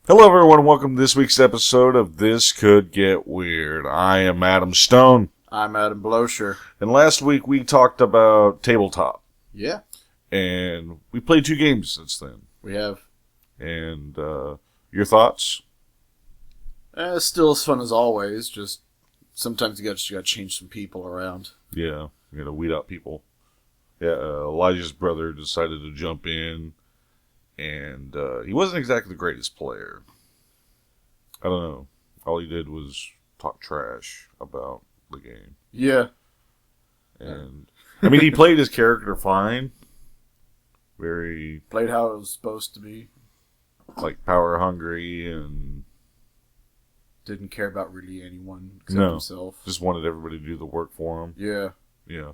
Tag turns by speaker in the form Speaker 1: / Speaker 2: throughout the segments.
Speaker 1: Hello, everyone, and welcome to this week's episode of This Could Get Weird. I am Adam Stone,
Speaker 2: I'm Adam Blosher.
Speaker 1: and last week we talked about tabletop,
Speaker 2: Yeah,
Speaker 1: and we played 2 games since then.
Speaker 2: we have.
Speaker 1: And your thoughts?
Speaker 2: It's still as fun as always, just sometimes you gotta change some people around.
Speaker 1: Yeah, you gotta weed out people. Yeah, Elijah's brother decided to jump in, and he wasn't exactly the greatest player. I don't know. All he did was talk trash about the game.
Speaker 2: Yeah.
Speaker 1: And I mean, he played his character fine. Very,
Speaker 2: Played how it was supposed to be.
Speaker 1: like, power hungry and
Speaker 2: Didn't care about really anyone except
Speaker 1: No.
Speaker 2: himself.
Speaker 1: just wanted everybody to do the work for him.
Speaker 2: Yeah.
Speaker 1: Yeah.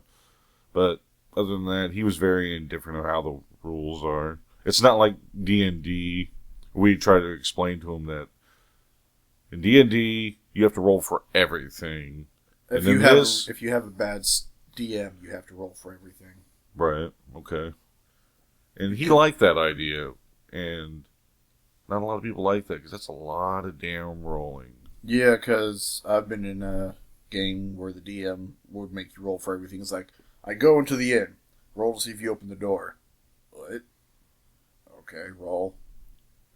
Speaker 1: But other than that, he was very indifferent of how the rules are. It's not like D&D. We try to explain to him that in D&D, you have to roll for everything.
Speaker 2: If
Speaker 1: And
Speaker 2: you
Speaker 1: then
Speaker 2: have a bad DM, you have to roll for everything.
Speaker 1: Right, okay. And he liked that idea, and not a lot of people like that, because that's a lot of damn rolling.
Speaker 2: Yeah, because I've been in a game where the DM would make you roll for everything. It's like, I go into the inn, roll to see if you open the door. What? Okay, roll.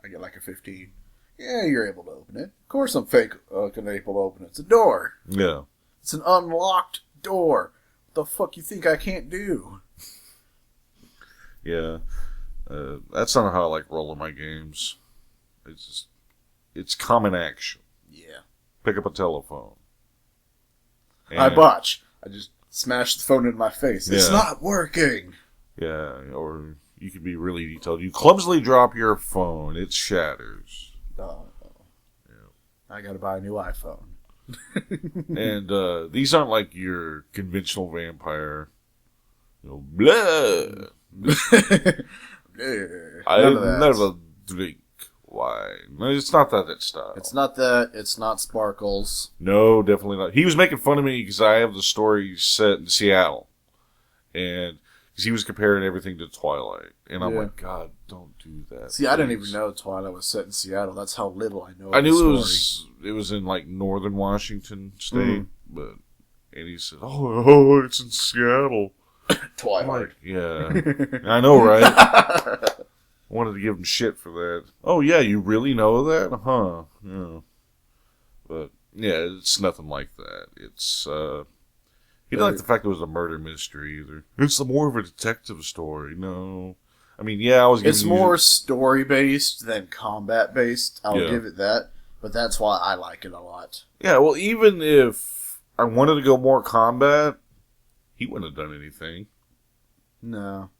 Speaker 2: I get like a 15. Yeah, you're able to open it. Of course I'm able to open it. It's a door.
Speaker 1: Yeah.
Speaker 2: It's an unlocked door. What the fuck you think I can't do?
Speaker 1: Yeah. That's not how I like rolling my games. It's common action.
Speaker 2: Yeah.
Speaker 1: Pick up a telephone.
Speaker 2: I
Speaker 1: And-
Speaker 2: botch. I just smashed the phone in my face. It's
Speaker 1: Yeah.
Speaker 2: not working.
Speaker 1: Yeah, or you could be really detailed. You clumsily drop your phone, it shatters.
Speaker 2: Oh.
Speaker 1: Yeah.
Speaker 2: I gotta buy a new iPhone.
Speaker 1: And these aren't like your conventional vampire, blah. I
Speaker 2: None of that.
Speaker 1: never drink wine. No, it's not that style.
Speaker 2: It's not that. It's not Sparkles.
Speaker 1: No, definitely not. He was making fun of me because I have the story set in Seattle. And because he was comparing everything to Twilight. And I'm
Speaker 2: Yeah.
Speaker 1: like, God, don't do that.
Speaker 2: See, I didn't
Speaker 1: please."
Speaker 2: even know Twilight was set in Seattle. That's how little I know.
Speaker 1: I
Speaker 2: of
Speaker 1: knew
Speaker 2: the
Speaker 1: it
Speaker 2: story.
Speaker 1: was in like northern Washington state,
Speaker 2: Mhm.
Speaker 1: but and he said, "Oh, it's in Seattle." I'm
Speaker 2: Twilight.
Speaker 1: like, yeah, I know, right? I wanted to give him shit for that. Oh yeah, you really know that, huh? Yeah, but yeah, it's nothing like that. It's he didn't like the fact it was a murder mystery either. It's more of a detective story. No, I mean, yeah, I was.
Speaker 2: It's
Speaker 1: giving you-
Speaker 2: more story based than combat based. I'll
Speaker 1: Yeah.
Speaker 2: give it that. But that's why I like it a lot.
Speaker 1: Yeah, well, even if I wanted to go more combat, he wouldn't have done anything.
Speaker 2: No.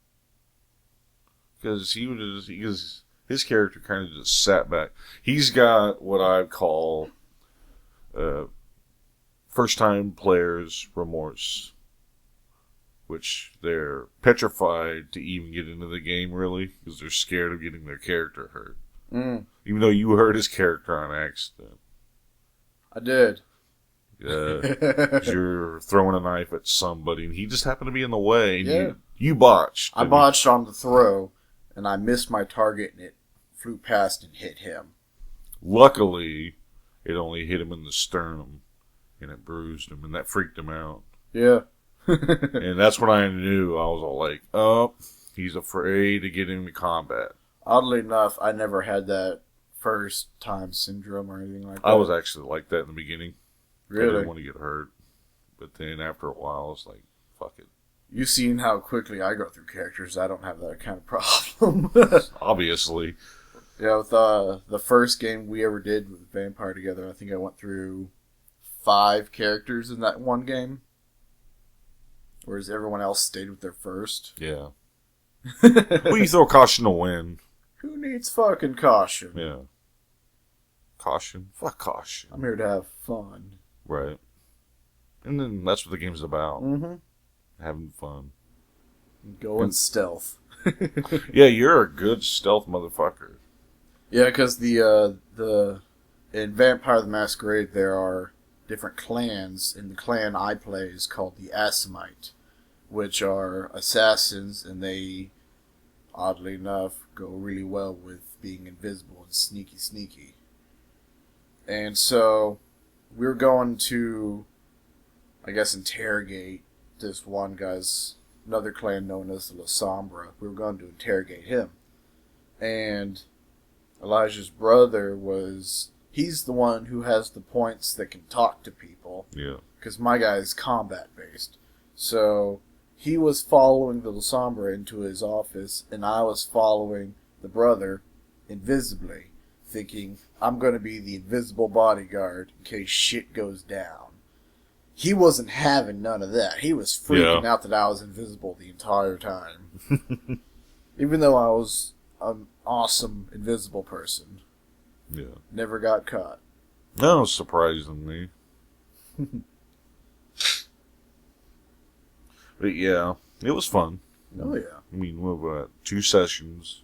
Speaker 1: Because his character kind of just sat back. He's got what I call first time players remorse, which they're petrified to even get into the game, really, because they're scared of getting their character hurt.
Speaker 2: Mm,
Speaker 1: Even though you hurt his character on accident.
Speaker 2: I did.
Speaker 1: 'Cause you're throwing a knife at somebody, and he just happened to be in the way, and
Speaker 2: Yeah.
Speaker 1: you botched.
Speaker 2: I
Speaker 1: and
Speaker 2: botched on the throw, and I missed my target, and it flew past and hit him.
Speaker 1: Luckily, it only hit him in the sternum, and it bruised him, and that freaked him out.
Speaker 2: Yeah.
Speaker 1: And that's when I knew. I was all like, oh, he's afraid to get into combat.
Speaker 2: Oddly enough, I never had that first time syndrome or anything like that.
Speaker 1: I was actually like that in the beginning. I
Speaker 2: Really?
Speaker 1: didn't want to get hurt. But then after a while, I was like, fuck it.
Speaker 2: You've seen how quickly I go through characters. I don't have that kind of problem.
Speaker 1: Obviously.
Speaker 2: Yeah, with the first game we ever did with Vampire together, I think I went through 5 characters in that one game. Whereas everyone else stayed with their first.
Speaker 1: Yeah. Well, you throw caution to win.
Speaker 2: Who needs fucking caution?
Speaker 1: Yeah. Caution? Fuck caution.
Speaker 2: I'm here to have fun.
Speaker 1: Right. And then that's what the game's about.
Speaker 2: Mm-hmm.
Speaker 1: Having fun.
Speaker 2: Going stealth.
Speaker 1: Yeah, you're a good stealth motherfucker.
Speaker 2: Yeah, because in Vampire the Masquerade there are different clans, and the clan I play is called the Assamite, which are assassins, and they, oddly enough, go really well with being invisible and sneaky. And so we were going to, I guess, interrogate this one guy's, another clan known as the La Sombra. We were going to interrogate him. And Elijah's brother he's the one who has the points that can talk to people.
Speaker 1: Yeah.
Speaker 2: Because my guy is combat-based. So he was following the La Sombra into his office, and I was following the brother invisibly, thinking I'm going to be the invisible bodyguard in case shit goes down. He wasn't having none of that. He was freaking out that I was invisible the entire time. Even though I was an awesome invisible person.
Speaker 1: Yeah.
Speaker 2: Never got caught.
Speaker 1: No, surprisingly. But yeah, it was fun.
Speaker 2: Oh, yeah.
Speaker 1: I mean, what about 2 sessions?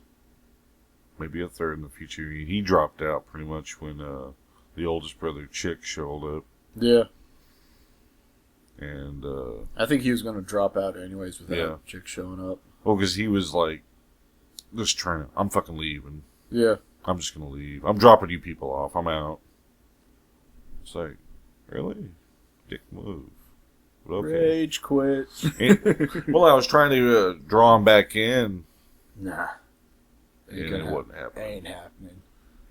Speaker 1: Maybe a third in the future. He dropped out pretty much when the oldest brother, Chick, showed up.
Speaker 2: Yeah.
Speaker 1: And,
Speaker 2: I think he was going to drop out anyways without Chick showing up.
Speaker 1: well, because he was like, just trying to, I'm fucking leaving.
Speaker 2: Yeah.
Speaker 1: I'm just going to leave. I'm dropping you people off. I'm out. It's like, really? Dick move. But okay.
Speaker 2: Rage quit.
Speaker 1: Well, I was trying to draw him back in.
Speaker 2: Nah.
Speaker 1: And it wasn't happening.
Speaker 2: Ain't happening.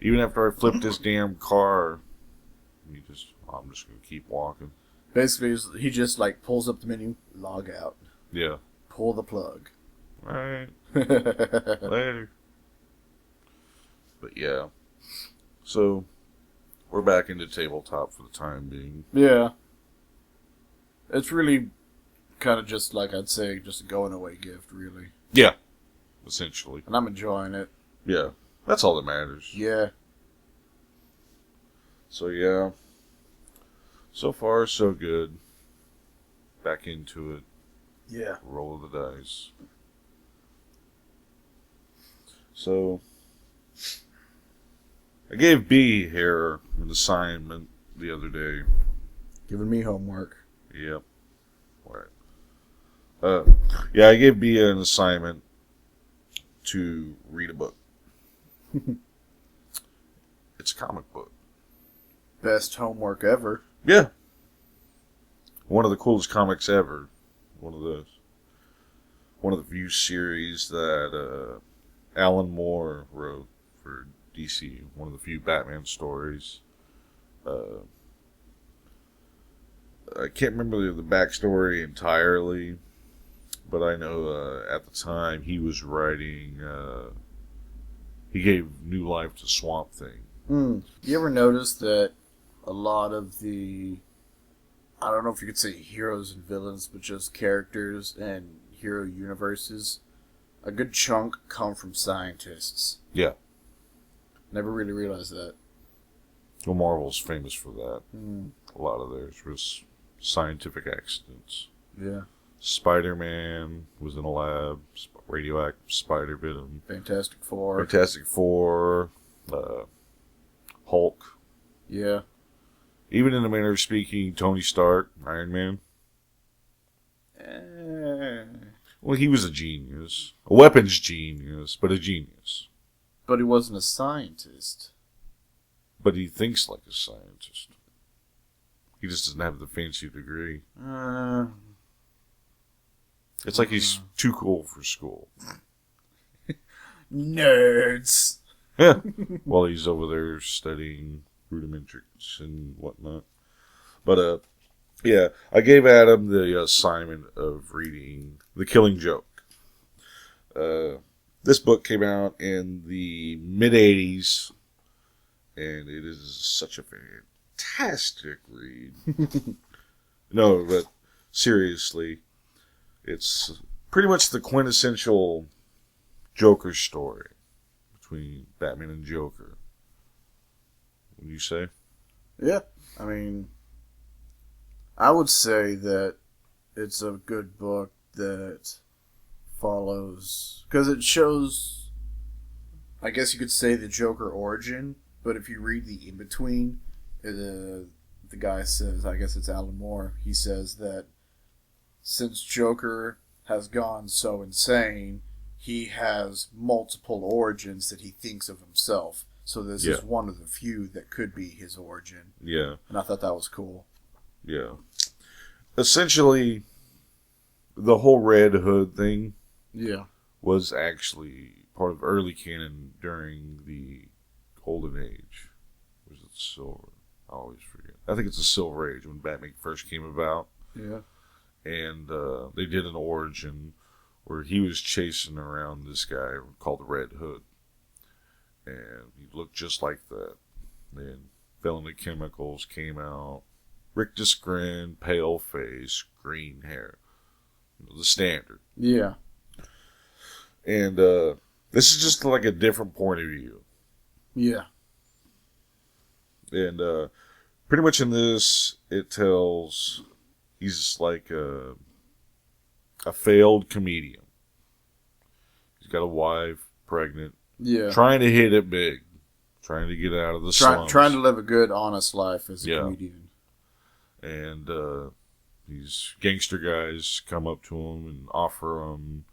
Speaker 1: Even after I flipped this damn car, I'm just going to keep walking.
Speaker 2: Basically, he just like pulls up the menu, log out.
Speaker 1: Yeah.
Speaker 2: Pull the plug.
Speaker 1: All right. Later. But yeah. So, we're back into tabletop for the time being.
Speaker 2: Yeah. It's really kind of just like I'd say, just a going away gift, really.
Speaker 1: Yeah. Essentially.
Speaker 2: And I'm enjoying it.
Speaker 1: Yeah. That's all that matters.
Speaker 2: Yeah.
Speaker 1: So yeah. So far, so good. Back into it.
Speaker 2: Yeah.
Speaker 1: Roll of the dice. So, I gave B here an assignment the other day.
Speaker 2: Giving me homework.
Speaker 1: Yep. Right. Yeah, I gave B an assignment to read a book. It's a comic book.
Speaker 2: Best homework ever.
Speaker 1: Yeah. One of the coolest comics ever. One of the few series that Alan Moore wrote for DC. One of the few Batman stories. I can't remember the backstory entirely, but I know at the time he was writing. He gave new life to Swamp Thing.
Speaker 2: You ever notice that a lot of the, I don't know if you could say heroes and villains, but just characters and hero universes, a good chunk come from scientists?
Speaker 1: Yeah.
Speaker 2: Never really realized that.
Speaker 1: Well, Marvel's famous for that. A lot of theirs was scientific accidents.
Speaker 2: Yeah.
Speaker 1: Spider-Man was in a lab. Radioactive spider bit him.
Speaker 2: Fantastic Four.
Speaker 1: Fantastic Four. Hulk.
Speaker 2: Yeah.
Speaker 1: Even in a manner of speaking, Tony Stark, Iron Man. Well, he was a genius. A weapons genius, but a genius.
Speaker 2: But he wasn't a scientist.
Speaker 1: But he thinks like a scientist. He just doesn't have the fancy degree. It's like he's too cool for school.
Speaker 2: Nerds!
Speaker 1: Yeah. While he's over there studying rudimentarics and whatnot. But, yeah, I gave Adam the assignment of reading The Killing Joke. This book came out in the mid-'80s, and it is such a fantastic read. No, but seriously, it's pretty much the quintessential Joker story between Batman and Joker. Would you say?
Speaker 2: Yeah. I mean, I would say that it's a good book that follows, because it shows, I guess you could say, the Joker origin, but if you read the in-between, the guy says, I guess it's Alan Moore, he says that since Joker has gone so insane, he has multiple origins that he thinks of himself. So this is one of the few that could be his origin.
Speaker 1: Yeah.
Speaker 2: And I thought that was cool.
Speaker 1: Yeah. Essentially, the whole Red Hood thing was actually part of early canon during the Golden Age. Or was it Silver? I always forget. I think it's the Silver Age when Batman first came about.
Speaker 2: Yeah.
Speaker 1: And they did an origin where he was chasing around this guy called the Red Hood. And he looked just like that. Then fell into chemicals, came out. Rictus grin, pale face, green hair. The standard.
Speaker 2: Yeah.
Speaker 1: And this is just like a different point of view.
Speaker 2: Yeah.
Speaker 1: And pretty much in this, it tells he's like a failed comedian. He's got a wife, pregnant.
Speaker 2: Yeah.
Speaker 1: Trying to hit it big. Trying to get out of the slums.
Speaker 2: Trying to live a good, honest life as a comedian.
Speaker 1: And these gangster guys come up to him and offer him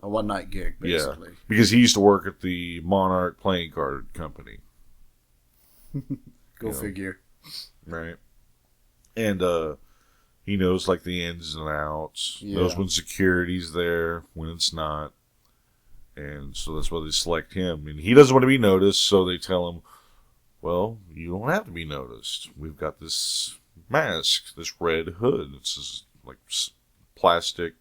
Speaker 2: a one-night gig, basically.
Speaker 1: Yeah, because he used to work at the Monarch Playing Card Company.
Speaker 2: Go figure.
Speaker 1: Right. And he knows like the ins and outs. Knows when security's there, when it's not. And so that's why they select him. And he doesn't want to be noticed, so they tell him, well, you don't have to be noticed. We've got this mask, this red hood. It's this like plastic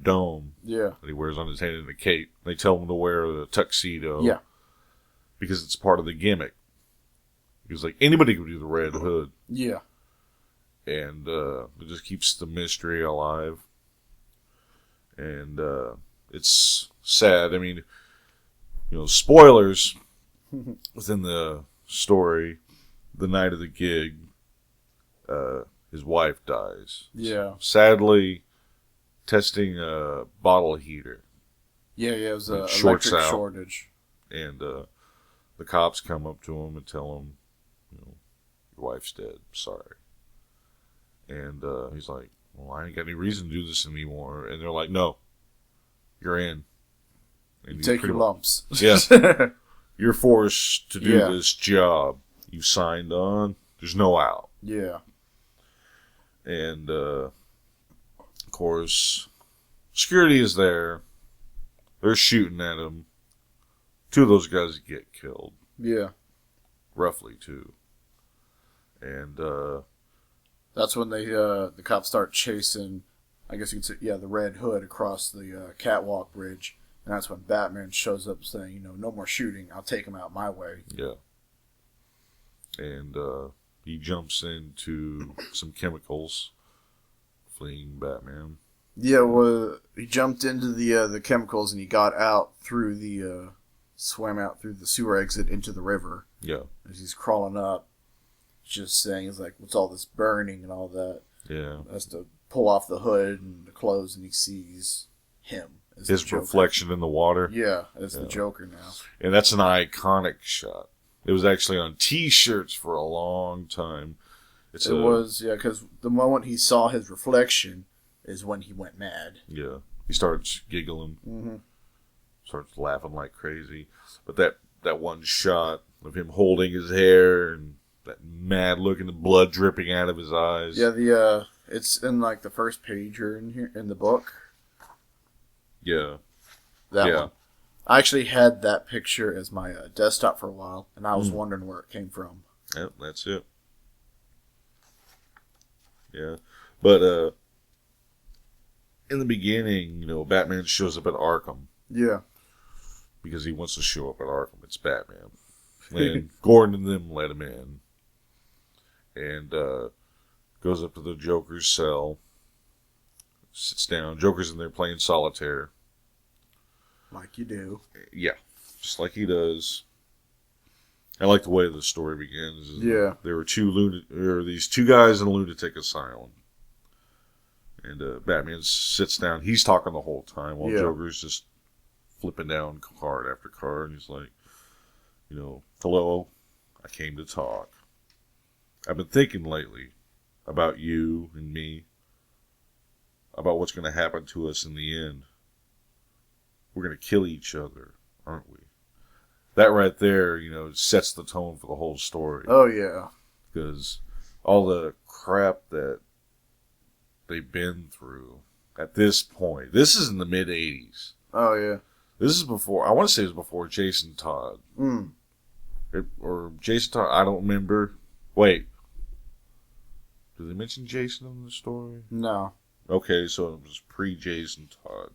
Speaker 1: dome that he wears on his head in a cape. They tell him to wear a tuxedo because it's part of the gimmick. Because like anybody could do the red hood.
Speaker 2: Yeah.
Speaker 1: And it just keeps the mystery alive. And it's sad. I mean, spoilers within the story. The night of the gig, his wife dies.
Speaker 2: Yeah.
Speaker 1: Sadly, testing a bottle heater.
Speaker 2: Yeah, it was an electric shortage.
Speaker 1: And the cops come up to him and tell him, your wife's dead. Sorry. And he's like, well, I ain't got any reason to do this anymore. And they're like, no, you're in. And
Speaker 2: take your lumps.
Speaker 1: Yeah. You're forced to do this job. You signed on. There's no out.
Speaker 2: Yeah.
Speaker 1: And, of course, security is there. They're shooting at him. 2 of those guys get killed.
Speaker 2: Yeah.
Speaker 1: Roughly 2. And,
Speaker 2: that's when they the cops start chasing, I guess you could say, the Red Hood across the catwalk bridge. And that's when Batman shows up saying, no more shooting. I'll take him out my way.
Speaker 1: Yeah. And he jumps into some chemicals, fleeing Batman.
Speaker 2: Yeah, well, he jumped into the chemicals and he got out through swam out through the sewer exit into the river.
Speaker 1: Yeah. As
Speaker 2: he's crawling up, just saying, it's like, what's all this burning and all that?
Speaker 1: Yeah.
Speaker 2: Has to pull off the hood and the clothes and he sees him.
Speaker 1: His reflection in the water.
Speaker 2: Yeah, as the Joker now.
Speaker 1: And that's an iconic shot. It was actually on T-shirts for a long time.
Speaker 2: It was, because the moment he saw his reflection is when he went mad.
Speaker 1: Yeah. He starts giggling.
Speaker 2: Mm-hmm.
Speaker 1: Starts laughing like crazy. But that one shot of him holding his hair and that mad look and the blood dripping out of his eyes.
Speaker 2: Yeah, it's in like the first page or in here in the book.
Speaker 1: Yeah.
Speaker 2: That one. I actually had that picture as my desktop for a while, and I was wondering where it came from.
Speaker 1: Yep, that's it. Yeah. But in the beginning, Batman shows up at Arkham.
Speaker 2: Yeah.
Speaker 1: Because he wants to show up at Arkham. It's Batman. And Gordon and them let him in. And goes up to the Joker's cell. Sits down. Joker's in there playing solitaire.
Speaker 2: Like you do.
Speaker 1: Yeah. Just like he does. I like the way the story begins.
Speaker 2: Yeah.
Speaker 1: There were these 2 guys in a lunatic asylum. And Batman sits down. He's talking the whole time while Joker's just flipping down card after card. And he's like, hello, I came to talk. I've been thinking lately about you and me. about what's going to happen to us in the end. We're going to kill each other, aren't we? That right there, sets the tone for the whole story.
Speaker 2: Oh, yeah.
Speaker 1: Because all the crap that they've been through at this point. This is in the mid-'80s.
Speaker 2: Oh, yeah.
Speaker 1: This is before, I want to say it was before Jason Todd. Or Jason Todd, I don't remember. Wait. Did they mention Jason in the story?
Speaker 2: No.
Speaker 1: Okay, so it was pre-Jason Todd.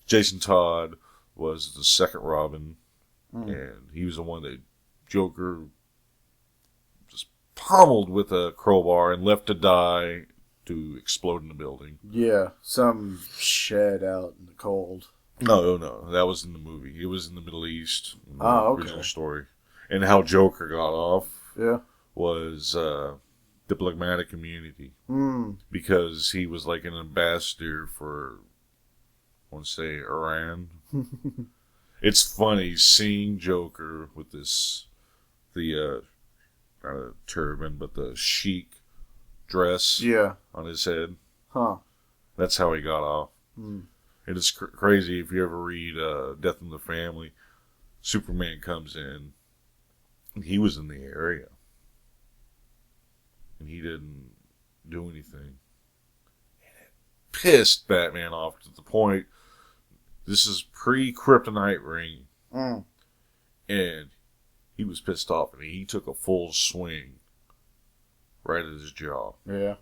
Speaker 1: Jason Todd was the second Robin, and he was the one that Joker just pummeled with a crowbar and left to die to explode in the building.
Speaker 2: Yeah, some shed out in the cold.
Speaker 1: No, that was in the movie. It was in the Middle East. In the original story. And how Joker got off was diplomatic immunity. Because he was like an ambassador for, I want to say, Iran. It's funny seeing Joker with the not a turban, but the chic dress on his head.
Speaker 2: Huh.
Speaker 1: That's how he got off. It is crazy if you ever read Death in the Family. Superman comes in, and he was in the area. And he didn't do anything. And it pissed Batman off to the point, this is pre-Kryptonite ring. And he was pissed off, and he took a full swing right at his jaw.
Speaker 2: Yeah.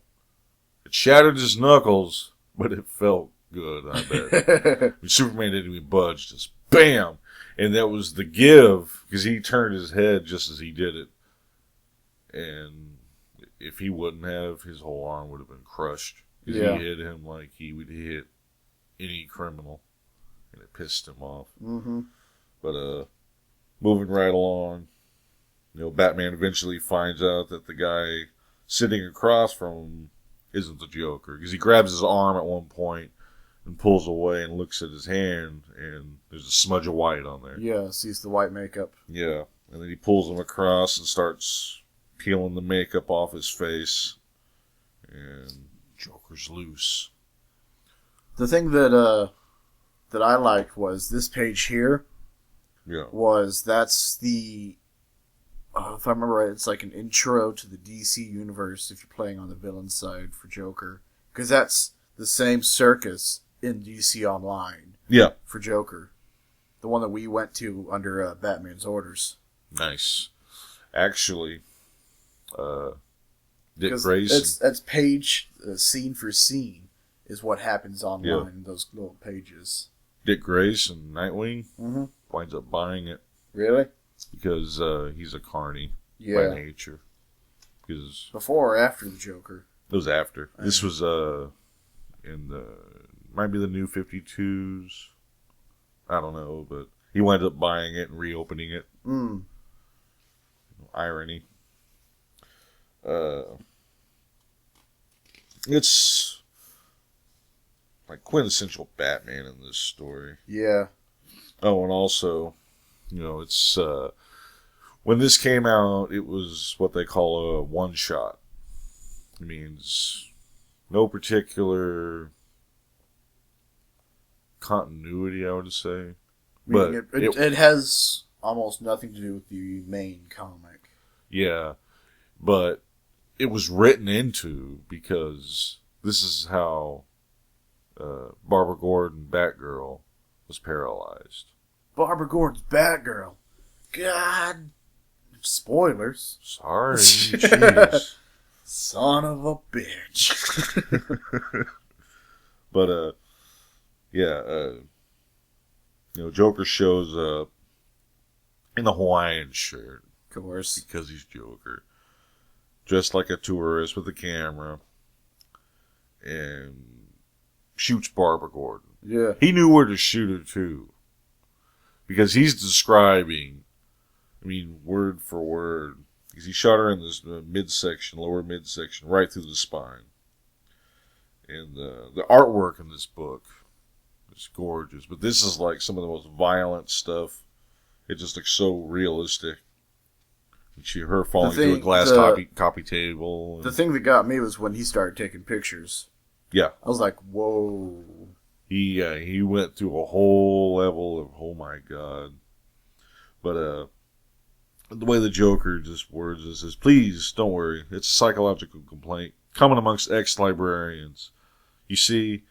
Speaker 1: It shattered his knuckles, but it felt good, I bet. Superman didn't even budge, just bam! And that was the give, because he turned his head just as he did it. And if he wouldn't have, his whole arm would have been crushed. Because he hit him like he would hit any criminal. And it pissed him off. But, moving right along, Batman eventually finds out that the guy sitting across from him isn't the Joker. Because he grabs his arm at one point and pulls away and looks at his hand, and there's a smudge of white on there.
Speaker 2: Yeah, sees the white makeup.
Speaker 1: Yeah, and then he pulls him across and starts peeling the makeup off his face, and Joker's loose.
Speaker 2: The thing that I liked was this page here.
Speaker 1: Yeah.
Speaker 2: That's the, if I remember right, it's like an intro to the DC universe if you're playing on the villain side for Joker. Because that's the same circus in DC Online.
Speaker 1: Yeah.
Speaker 2: For Joker. The one that we went to under Batman's orders.
Speaker 1: Nice. Actually, Dick Grayson.
Speaker 2: That's page, scene for scene, is what happens online in those little pages. Dick
Speaker 1: Grayson, Nightwing, winds up buying it.
Speaker 2: Really?
Speaker 1: Because he's a carny by nature. Because
Speaker 2: before or after the Joker?
Speaker 1: It was after. This was in the, might be the New 52s. I don't know, but he wound up buying it and reopening it. Irony. It's like quintessential Batman in this story.
Speaker 2: Yeah.
Speaker 1: Oh, and also, it's when this came out, it was what they call a one-shot. It means no particular continuity, I would say. But
Speaker 2: it has almost nothing to do with the main comic.
Speaker 1: Yeah, but it was written into because this is how Barbara Gordon, Batgirl, was paralyzed.
Speaker 2: Barbara Gordon's Batgirl? God. Spoilers.
Speaker 1: Sorry. Jeez.
Speaker 2: Son of a bitch.
Speaker 1: But, Joker shows up in a Hawaiian shirt.
Speaker 2: Of course.
Speaker 1: Because he's Joker. Dressed like a tourist with a camera. And shoots Barbara Gordon.
Speaker 2: Yeah.
Speaker 1: He knew where to shoot her, too. Because he's describing, word for word. Because he shot her in this midsection, lower midsection, right through the spine. And the artwork in this book is gorgeous. But this is like some of the most violent stuff. It just looks so realistic. Her falling through a glass coffee table.
Speaker 2: The thing that got me was when he started taking pictures.
Speaker 1: Yeah.
Speaker 2: I was like, whoa.
Speaker 1: He went through a whole level of, oh my god. But the way the Joker just words this is, please don't worry, it's a psychological complaint common amongst ex-librarians. You see,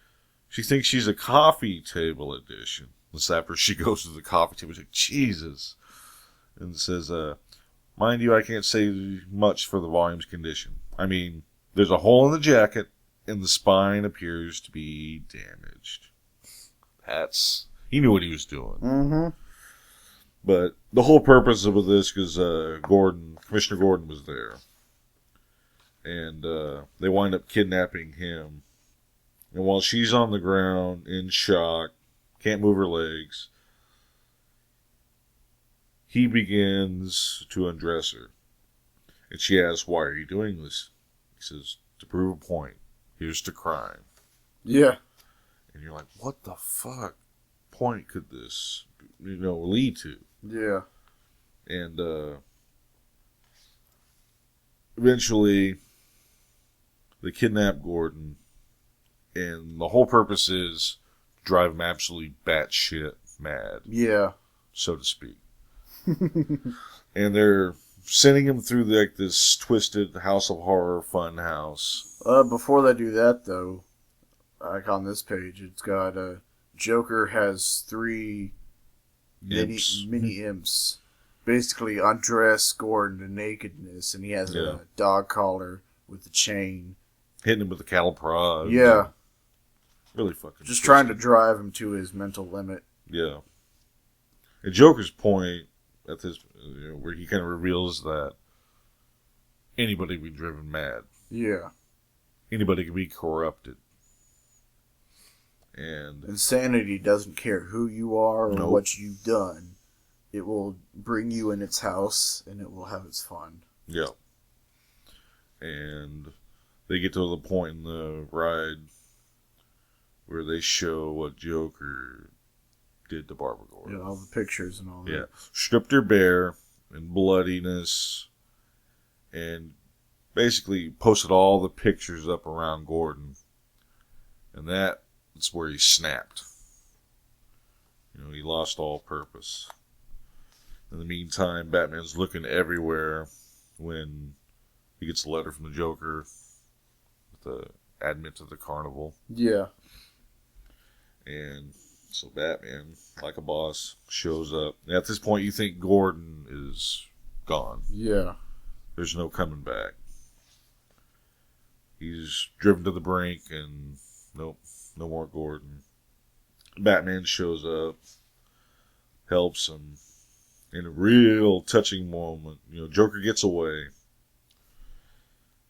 Speaker 1: she thinks she's a coffee table edition. This after she goes to the coffee table, she's like, Jesus, and says, mind you, I can't say much for the volume's condition. I mean, there's a hole in the jacket, and the spine appears to be damaged. He knew what he was doing.
Speaker 2: Mm-hmm.
Speaker 1: But the whole purpose of this is Commissioner Gordon was there. And they wind up kidnapping him. And while she's on the ground in shock, can't move her legs, he begins to undress her. And she asks, why are you doing this? He says, to prove a point. Here's to crime.
Speaker 2: Yeah.
Speaker 1: And you're like, what the fuck point could this, lead to?
Speaker 2: Yeah.
Speaker 1: And eventually, they kidnap Gordon, and the whole purpose is to drive him absolutely batshit mad.
Speaker 2: Yeah.
Speaker 1: So to speak. And they're sending him through this twisted House of Horror fun house.
Speaker 2: Before they do that, though, like on this page, it's got Joker has 3 mini imps. Basically undress Gordon to nakedness, and he has a dog collar with a chain.
Speaker 1: Hitting him with a cattle prod.
Speaker 2: Yeah.
Speaker 1: Really fucking
Speaker 2: just trying to drive him to his mental limit.
Speaker 1: Yeah. And Joker's point at this, where he kind of reveals that anybody can be driven mad.
Speaker 2: Yeah.
Speaker 1: Anybody can be corrupted. And
Speaker 2: insanity doesn't care who you are or what you've done. It will bring you in its house, and it will have its fun.
Speaker 1: Yeah. And they get to the point in the ride where they show what Joker did to Barbara Gordon.
Speaker 2: Yeah, all the pictures and all that.
Speaker 1: Yeah. Stripped her bare in bloodiness and basically posted all the pictures up around Gordon. And that's where he snapped. He lost all purpose. In the meantime, Batman's looking everywhere when he gets a letter from the Joker with the admit to the carnival.
Speaker 2: Yeah.
Speaker 1: And so Batman, like a boss, shows up. And at this point, you think Gordon is gone.
Speaker 2: Yeah.
Speaker 1: There's no coming back. He's driven to the brink, and nope, no more Gordon. Batman shows up, helps him. In a real touching moment, Joker gets away,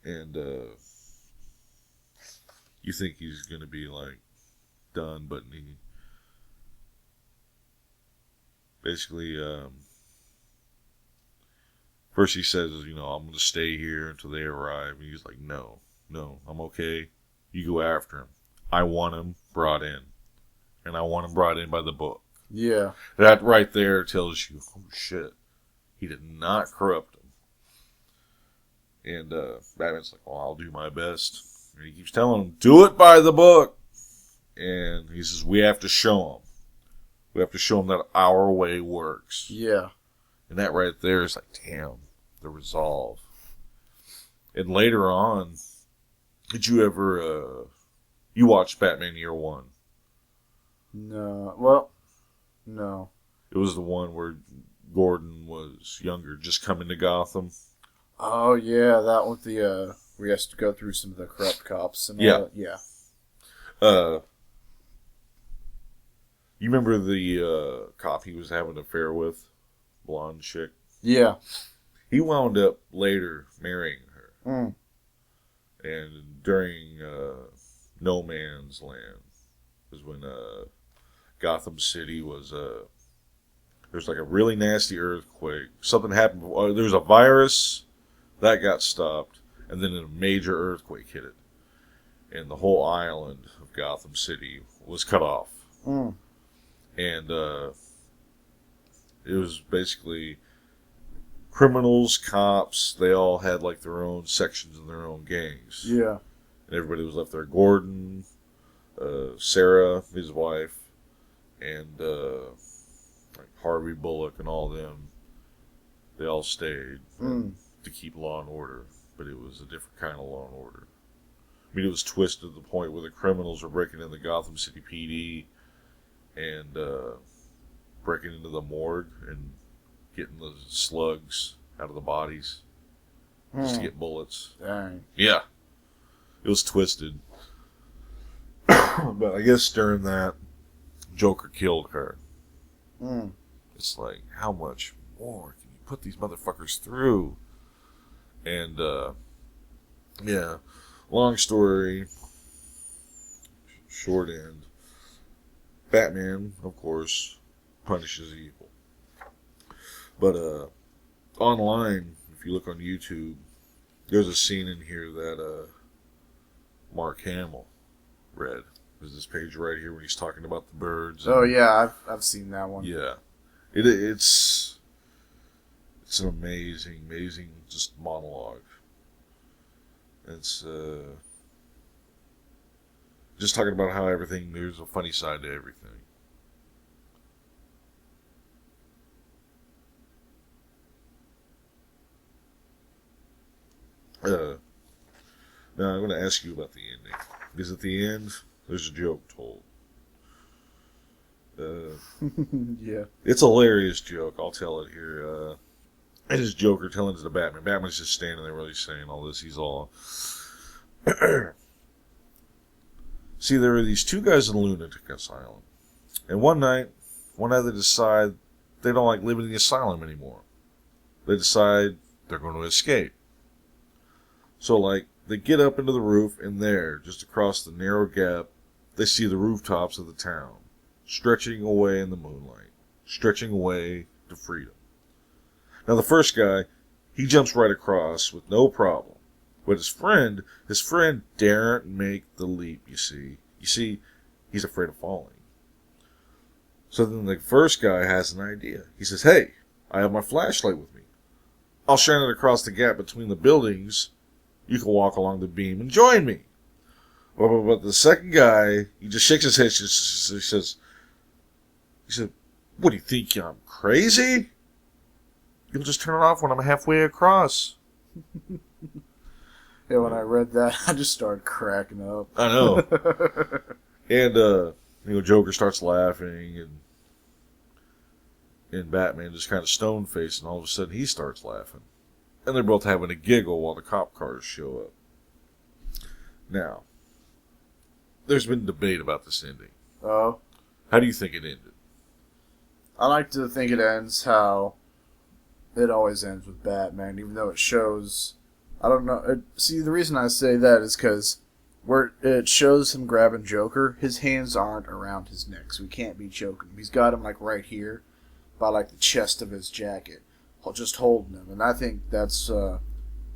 Speaker 1: and you think he's going to be done, but he basically first he says, I'm going to stay here until they arrive, and he's like, no, I'm okay. You go after him. I want him brought in, and I want him brought in by the book.
Speaker 2: Yeah.
Speaker 1: That right there tells you, oh shit, he did not corrupt him. And Batman's like, well, I'll do my best. And he keeps telling him, do it by the book. And he says, we have to show him. We have to show him that our way works.
Speaker 2: Yeah.
Speaker 1: And that right there is like, damn, the resolve. And later on, did you ever, you watched Batman Year One?
Speaker 2: No. Well, no.
Speaker 1: It was the one where Gordon was younger, just coming to Gotham.
Speaker 2: Oh, yeah, that with the, where he has to go through some of the corrupt cops and all that. Yeah.
Speaker 1: You remember the cop he was having an affair with? Blonde chick?
Speaker 2: Yeah.
Speaker 1: He wound up later marrying her.
Speaker 2: Mm.
Speaker 1: And during No Man's Land was when Gotham City was there's a really nasty earthquake. Something happened. There was a virus that got stopped, and then a major earthquake hit it, and the whole island of Gotham City was cut off.
Speaker 2: Mm.
Speaker 1: And it was basically criminals, cops. They all had their own sections and their own gangs.
Speaker 2: Yeah.
Speaker 1: And everybody was left there. Gordon, Sarah, his wife, and like Harvey Bullock and all them. They all stayed to keep law and order, but it was a different kind of law and order. I mean, it was twisted to the point where the criminals were breaking into Gotham City PD and breaking into the morgue and getting the slugs out of the bodies just to get bullets.
Speaker 2: Dang.
Speaker 1: Yeah. It was twisted. But I guess during that, Joker killed her. It's like, how much more can you put these motherfuckers through? And, yeah. Long story, short end. Batman, of course, punishes evil. But, online, if you look on YouTube, there's a scene in here that, Mark Hamill read. There's this page right here when he's talking about the birds.
Speaker 2: Oh yeah, I've seen that one.
Speaker 1: Yeah, it's an amazing just monologue. It's just talking about how everything, there's a funny side to everything. Now I'm going to ask you about the ending, because at the end there's a joke told.
Speaker 2: Yeah,
Speaker 1: it's a hilarious joke. I'll tell it here. It is Joker telling it to the Batman. Batman's just standing there really saying all this. He's all... See, there were these two guys in a lunatic asylum. And one night they decide they don't like living in the asylum anymore. They decide they're going to escape. So, like, they get up into the roof, and there, just across the narrow gap, they see the rooftops of the town, stretching away in the moonlight, stretching away to freedom. Now, the first guy, he jumps right across with no problem. But his friend daren't make the leap, you see. You see, he's afraid of falling. So then the first guy has an idea. He says, hey, I have my flashlight with me. I'll shine it across the gap between the buildings. You can walk along the beam and join me. But the second guy, he just shakes his head. He says, what do you think, I'm crazy? You'll just turn it off when I'm halfway across.
Speaker 2: Yeah, when I read that, I just started cracking up.
Speaker 1: I know. And, Joker starts laughing, and Batman just kind of stone-faced, and all of a sudden he starts laughing. And they're both having a giggle while the cop cars show up. Now, there's been debate about this ending.
Speaker 2: Oh?
Speaker 1: How do you think it ended?
Speaker 2: I like to think it ends how it always ends with Batman, even though it shows... I don't know. See, the reason I say that is because where it shows him grabbing Joker, his hands aren't around his neck, so he can't be choking him. He's got him, like, right here, by, like, the chest of his jacket, just holding him. And I think that's...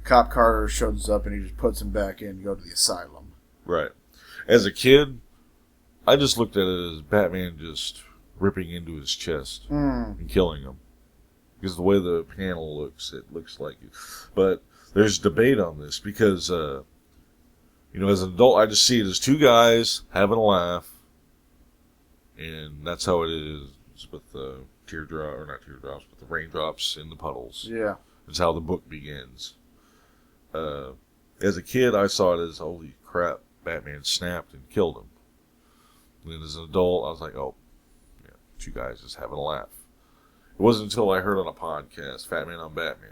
Speaker 2: Cop Carter shows up and he just puts him back in and go to the asylum.
Speaker 1: Right. As a kid, I just looked at it as Batman just ripping into his chest and killing him. Because the way the panel looks, it looks like it. But there's debate on this because, as an adult, I just see it as two guys having a laugh. And that's how it is with the but the raindrops in the puddles.
Speaker 2: Yeah.
Speaker 1: It's how the book begins. As a kid, I saw it as, holy crap, Batman snapped and killed him. And then as an adult, I was like, oh, yeah, two guys just having a laugh. It wasn't until I heard on a podcast, Fat Man on Batman,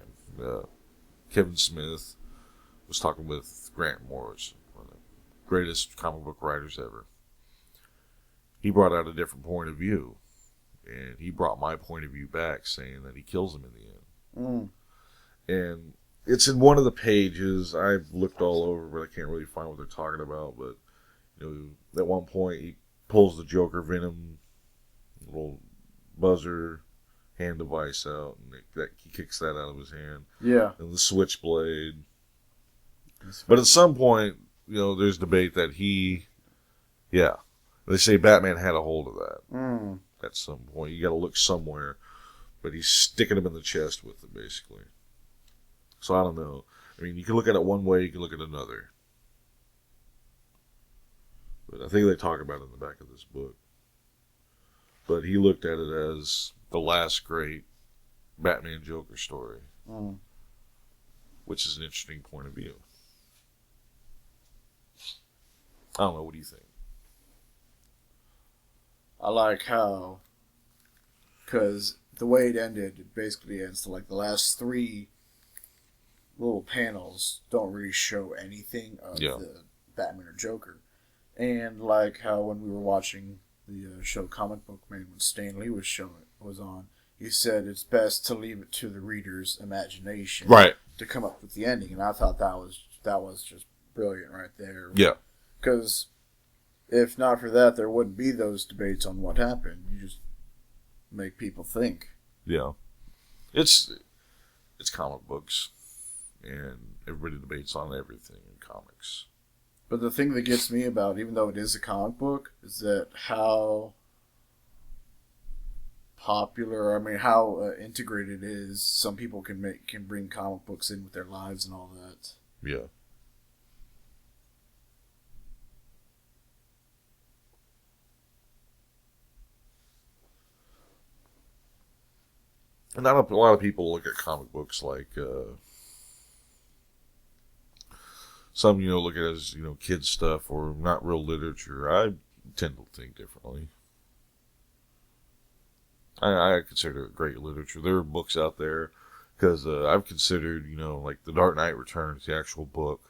Speaker 1: Kevin Smith was talking with Grant Morrison, one of the greatest comic book writers ever. He brought out a different point of view, and he brought my point of view back, saying that he kills him in the end. And it's in one of the pages. I've looked all over, but I can't really find what they're talking about. But, at one point, he pulls the Joker Venom little buzzer hand device out, and he kicks that out of his hand.
Speaker 2: Yeah.
Speaker 1: And the switchblade. But at some point, there's debate that they say Batman had a hold of that. At some point. You got to look somewhere. But he's sticking him in the chest with it, basically. So I don't know. I mean, you can look at it one way, you can look at it another. But I think they talk about it in the back of this book. But he looked at it as the last great Batman Joker story, which is an interesting point of view. I don't know. What do you think?
Speaker 2: I like how, because the way it ended, it basically ends to like the last 3 little panels don't really show anything of the Batman or Joker. And like how when we were watching the show Comic Book Man, when Stan Lee was on, he said it's best to leave it to the reader's imagination,
Speaker 1: right,
Speaker 2: to come up with the ending. And I thought that was just brilliant right there.
Speaker 1: Yeah,
Speaker 2: because if not for that, there wouldn't be those debates on what happened. You just make people think.
Speaker 1: Yeah, it's comic books, and everybody debates on everything in comics.
Speaker 2: But the thing that gets me about, even though it is a comic book, is that how popular, how integrated it is. Some people can bring comic books in with their lives and all that.
Speaker 1: Yeah. And not a lot of people look at comic books like some, look at it as, kids stuff or not real literature. I tend to think differently. I consider it great literature. There are books out there because I've considered, like The Dark Knight Returns, the actual book.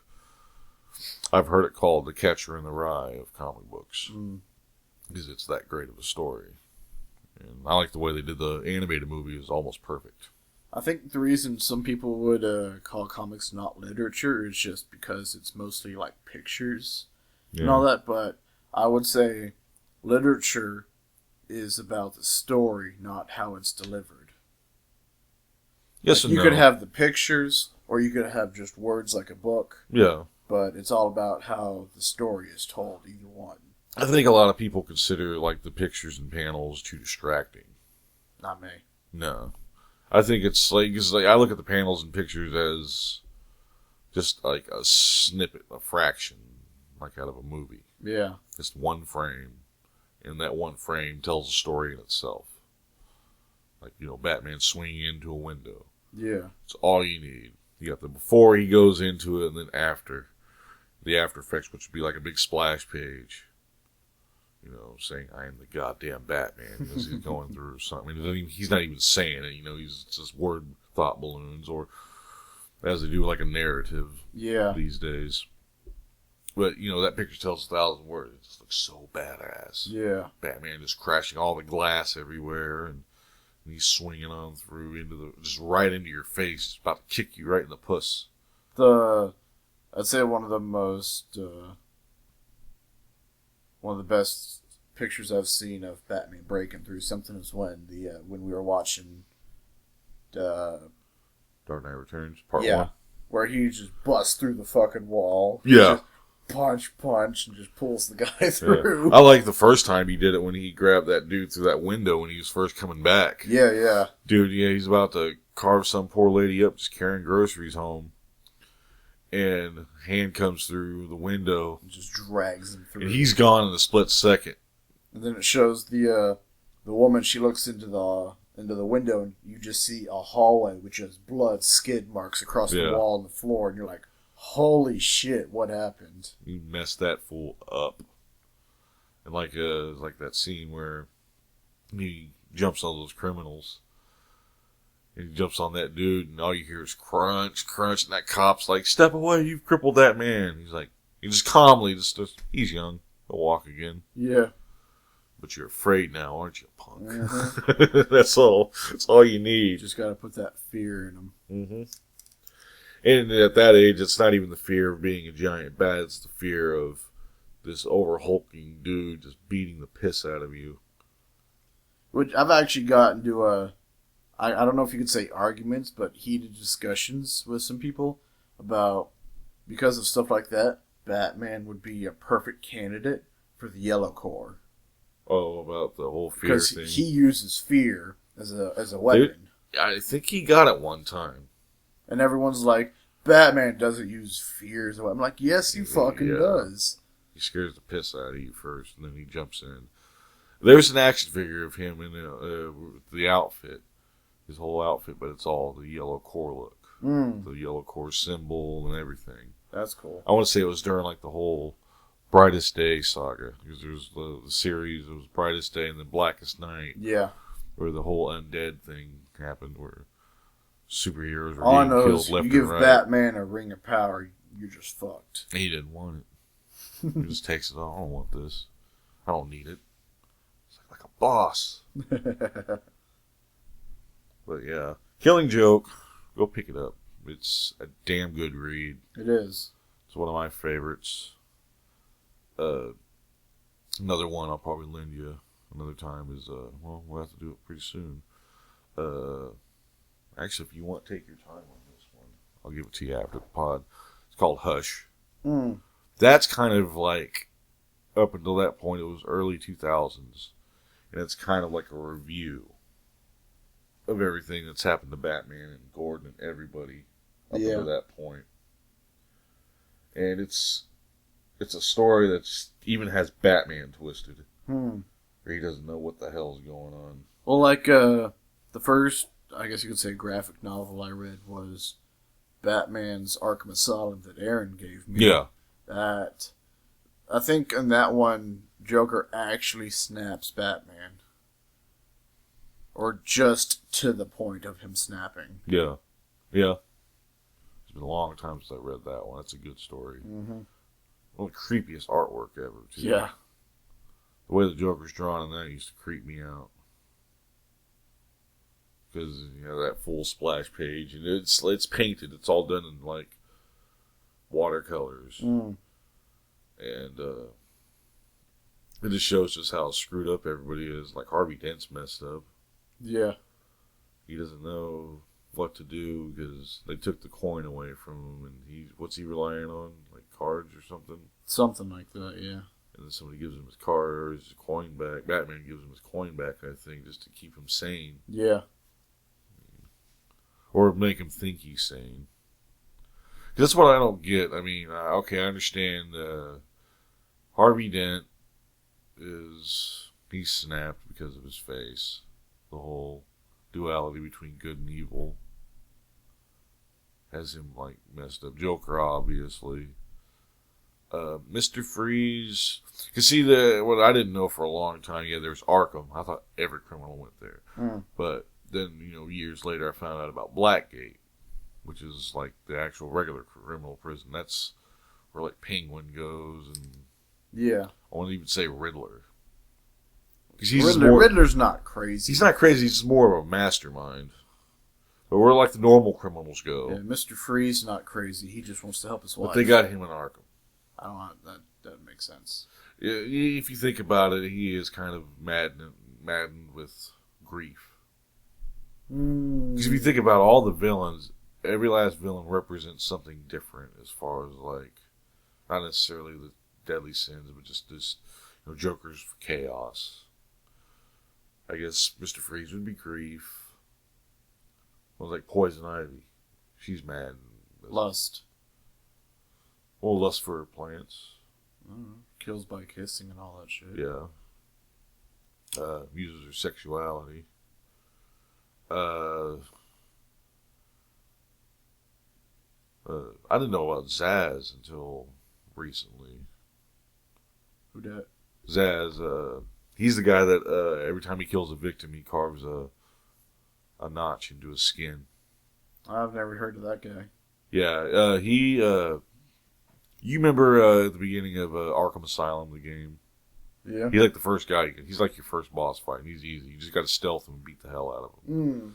Speaker 1: I've heard it called The Catcher in the Rye of comic books because it's that great of a story. And I like the way they did the animated movie. Is almost perfect.
Speaker 2: I think the reason some people would call comics not literature is just because it's mostly like pictures and all that. But I would say literature is about the story, not how it's delivered.
Speaker 1: Yes,
Speaker 2: like
Speaker 1: and
Speaker 2: you could have the pictures, or you could have just words like a book.
Speaker 1: Yeah.
Speaker 2: But it's all about how the story is told, either one.
Speaker 1: I think a lot of people consider like the pictures and panels too distracting.
Speaker 2: Not me.
Speaker 1: No. I think it's like, I look at the panels and pictures as just like a snippet, a fraction, like out of a movie.
Speaker 2: Yeah.
Speaker 1: Just one frame. And that one frame tells a story in itself. Like, Batman swinging into a window.
Speaker 2: Yeah.
Speaker 1: It's all you need. You got the before he goes into it and then after. The after effects, which would be like a big splash page. Saying, I am the goddamn Batman, as he's going through something. He's not even saying it, he's just word thought balloons, or as they do like a narrative these days. But, that picture tells 1,000 words. It just looks so badass.
Speaker 2: Yeah.
Speaker 1: Batman just crashing all the glass everywhere, and he's swinging on through just right into your face. It's about to kick you right in the puss.
Speaker 2: I'd say one of the best pictures I've seen of Batman breaking through something is when we were watching
Speaker 1: Dark Knight Returns Part 1.
Speaker 2: Where he just busts through the fucking wall.
Speaker 1: Yeah.
Speaker 2: Punch, and just pulls the guy through.
Speaker 1: Yeah. I like the first time he did it when he grabbed that dude through that window when he was first coming back.
Speaker 2: Yeah.
Speaker 1: Dude, he's about to carve some poor lady up just carrying groceries home. And hand comes through the window.
Speaker 2: And just drags him through.
Speaker 1: And he's gone in a split second.
Speaker 2: And then it shows the woman, she looks into the window, and you just see a hallway with just blood skid marks across the wall and the floor, and you're like, holy shit, what happened?
Speaker 1: You messed that fool up. And like that scene where he jumps on those criminals. And he jumps on that dude, and all you hear is crunch, crunch, and that cop's like, step away, you've crippled that man. He's like, he just calmly, he's young, he'll walk again.
Speaker 2: Yeah.
Speaker 1: But you're afraid now, aren't you, punk?
Speaker 2: Mm-hmm.
Speaker 1: That's all you need.
Speaker 2: You just gotta put that fear in them.
Speaker 1: Mm-hmm. And at that age, it's not even the fear of being a giant bat, it's the fear of this over-hulking dude just beating the piss out of you.
Speaker 2: Which I've actually gotten into I don't know if you could say arguments, but heated discussions with some people about, because of stuff like that, Batman would be a perfect candidate for the Yellow Corps.
Speaker 1: Oh, about the whole fear
Speaker 2: because
Speaker 1: thing.
Speaker 2: Because he uses fear as a weapon.
Speaker 1: Dude, I think he got it one time.
Speaker 2: And everyone's like, Batman doesn't use fear as a weapon. I'm like, yes, he fucking does.
Speaker 1: He scares the piss out of you first, and then he jumps in. There's an action figure of him in the outfit, his whole outfit, but it's all the yellow core look. The yellow core symbol and everything.
Speaker 2: That's cool.
Speaker 1: I want to say it was during like the whole Brightest Day saga, because there was the series, it was Brightest Day and then Blackest Night.
Speaker 2: Yeah.
Speaker 1: Where the whole undead thing happened, where superheroes were
Speaker 2: All I
Speaker 1: getting
Speaker 2: know
Speaker 1: killed
Speaker 2: is
Speaker 1: left
Speaker 2: you
Speaker 1: and
Speaker 2: give
Speaker 1: right.
Speaker 2: Batman a ring of power, you're just fucked.
Speaker 1: He didn't want it. He just takes it all. I don't want this. I don't need it. It's like a boss. But yeah, Killing Joke. Go pick it up. It's a damn good read.
Speaker 2: It is.
Speaker 1: It's one of my favorites. Another one I'll probably lend you another time is, well, we'll have to do it pretty soon. Actually, if you want to take your time on this one, I'll give it to you after the pod. It's called Hush. That's kind of like, up until that point, it was early 2000s. And it's kind of like a review of everything that's happened to Batman and Gordon and everybody up until that point. And it's a story that even has Batman twisted. Where he doesn't know what the hell's going on.
Speaker 2: Well, like, the first, I guess you could say, graphic novel I read was Batman's Arkham Asylum that Aaron gave me.
Speaker 1: Yeah.
Speaker 2: That, I think in that one, Joker actually snaps Batman. Or just to the point of him snapping.
Speaker 1: Yeah. Yeah. It's been a long time since I read that one. That's a good story. One of the creepiest artwork ever, too.
Speaker 2: Yeah.
Speaker 1: The way the Joker's drawn in that used to creep me out. Because, you know, that full splash page, and it's painted. It's all done in, like, watercolors. And, it just shows just how screwed up everybody is. Like, Harvey Dent's messed up.
Speaker 2: Yeah.
Speaker 1: He doesn't know what to do because they took the coin away from him, and what's he relying on? Like cards or something?
Speaker 2: Something like that, yeah.
Speaker 1: And then somebody gives him his card or his coin back. Batman gives him his coin back, I think, just to keep him sane.
Speaker 2: Yeah.
Speaker 1: Or make him think he's sane. 'Cause that's what I don't get. I mean, okay, I understand Harvey Dent he's snapped because of his face. The whole duality between good and evil has him, like, messed up. Joker, obviously. Mr. Freeze. Because, see, what I didn't know for a long time, there's Arkham. I thought every criminal went there. But then, you know, years later, I found out about Blackgate, which is, like, the actual regular criminal prison. That's where, like, Penguin goes, and
Speaker 2: yeah.
Speaker 1: I wouldn't even say Riddler.
Speaker 2: Riddler's not crazy.
Speaker 1: He's not crazy. He's just more of a mastermind. But where, like, the normal criminals go.
Speaker 2: Yeah, Mr. Freeze not crazy. He just wants to help his wife.
Speaker 1: But they got him in Arkham.
Speaker 2: I don't know. That doesn't make sense.
Speaker 1: Yeah, if you think about it, he is kind of maddened with grief. Because if you think about all the villains, every last villain represents something different as far as, like, not necessarily the deadly sins, but just this, you know, Joker's for chaos. I guess Mr. Freeze would be grief. Well, like Poison Ivy. She's mad.
Speaker 2: Lust.
Speaker 1: Well, lust for plants.
Speaker 2: Kills by kissing and all that shit.
Speaker 1: Yeah. Uses her sexuality. I didn't know about Zsasz until recently.
Speaker 2: Who dat?
Speaker 1: Zsasz, he's the guy that every time he kills a victim, he carves a notch into his skin.
Speaker 2: I've never heard of that guy.
Speaker 1: Yeah, you remember at the beginning of Arkham Asylum, the game?
Speaker 2: Yeah.
Speaker 1: He's like the first guy. He's like your first boss fight, and he's easy. You just got to stealth him and beat the hell out of him.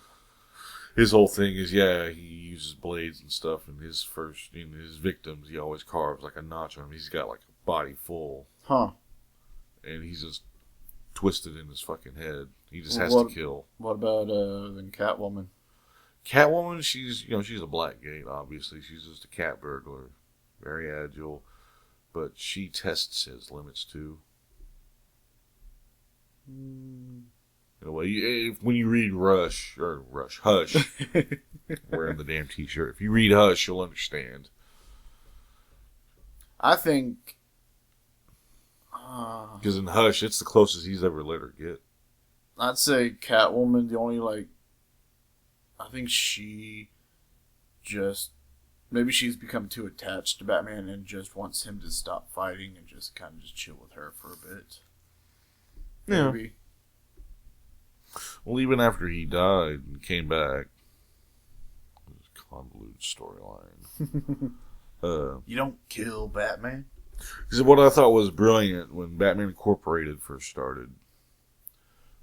Speaker 1: His whole thing is, he uses blades and stuff, and his victims, he always carves like a notch on him. He's got like a body full.
Speaker 2: Huh.
Speaker 1: And he's just twisted in his fucking head. He just has to kill.
Speaker 2: What about then Catwoman?
Speaker 1: Catwoman, she's a Blackgate, obviously. She's just a cat burglar. Very agile. But she tests his limits, too. In a way, when you read Hush, wearing the damn t-shirt. If you read Hush, you'll understand.
Speaker 2: I think
Speaker 1: Because in Hush, it's the closest he's ever let her get.
Speaker 2: I'd say Catwoman, the only, like, I think she just, maybe she's become too attached to Batman and just wants him to stop fighting and just kind of just chill with her for a bit.
Speaker 1: Yeah.
Speaker 2: Maybe.
Speaker 1: Well, even after he died and came back, it was a convoluted storyline.
Speaker 2: You don't kill Batman?
Speaker 1: Because what I thought was brilliant when Batman Incorporated first started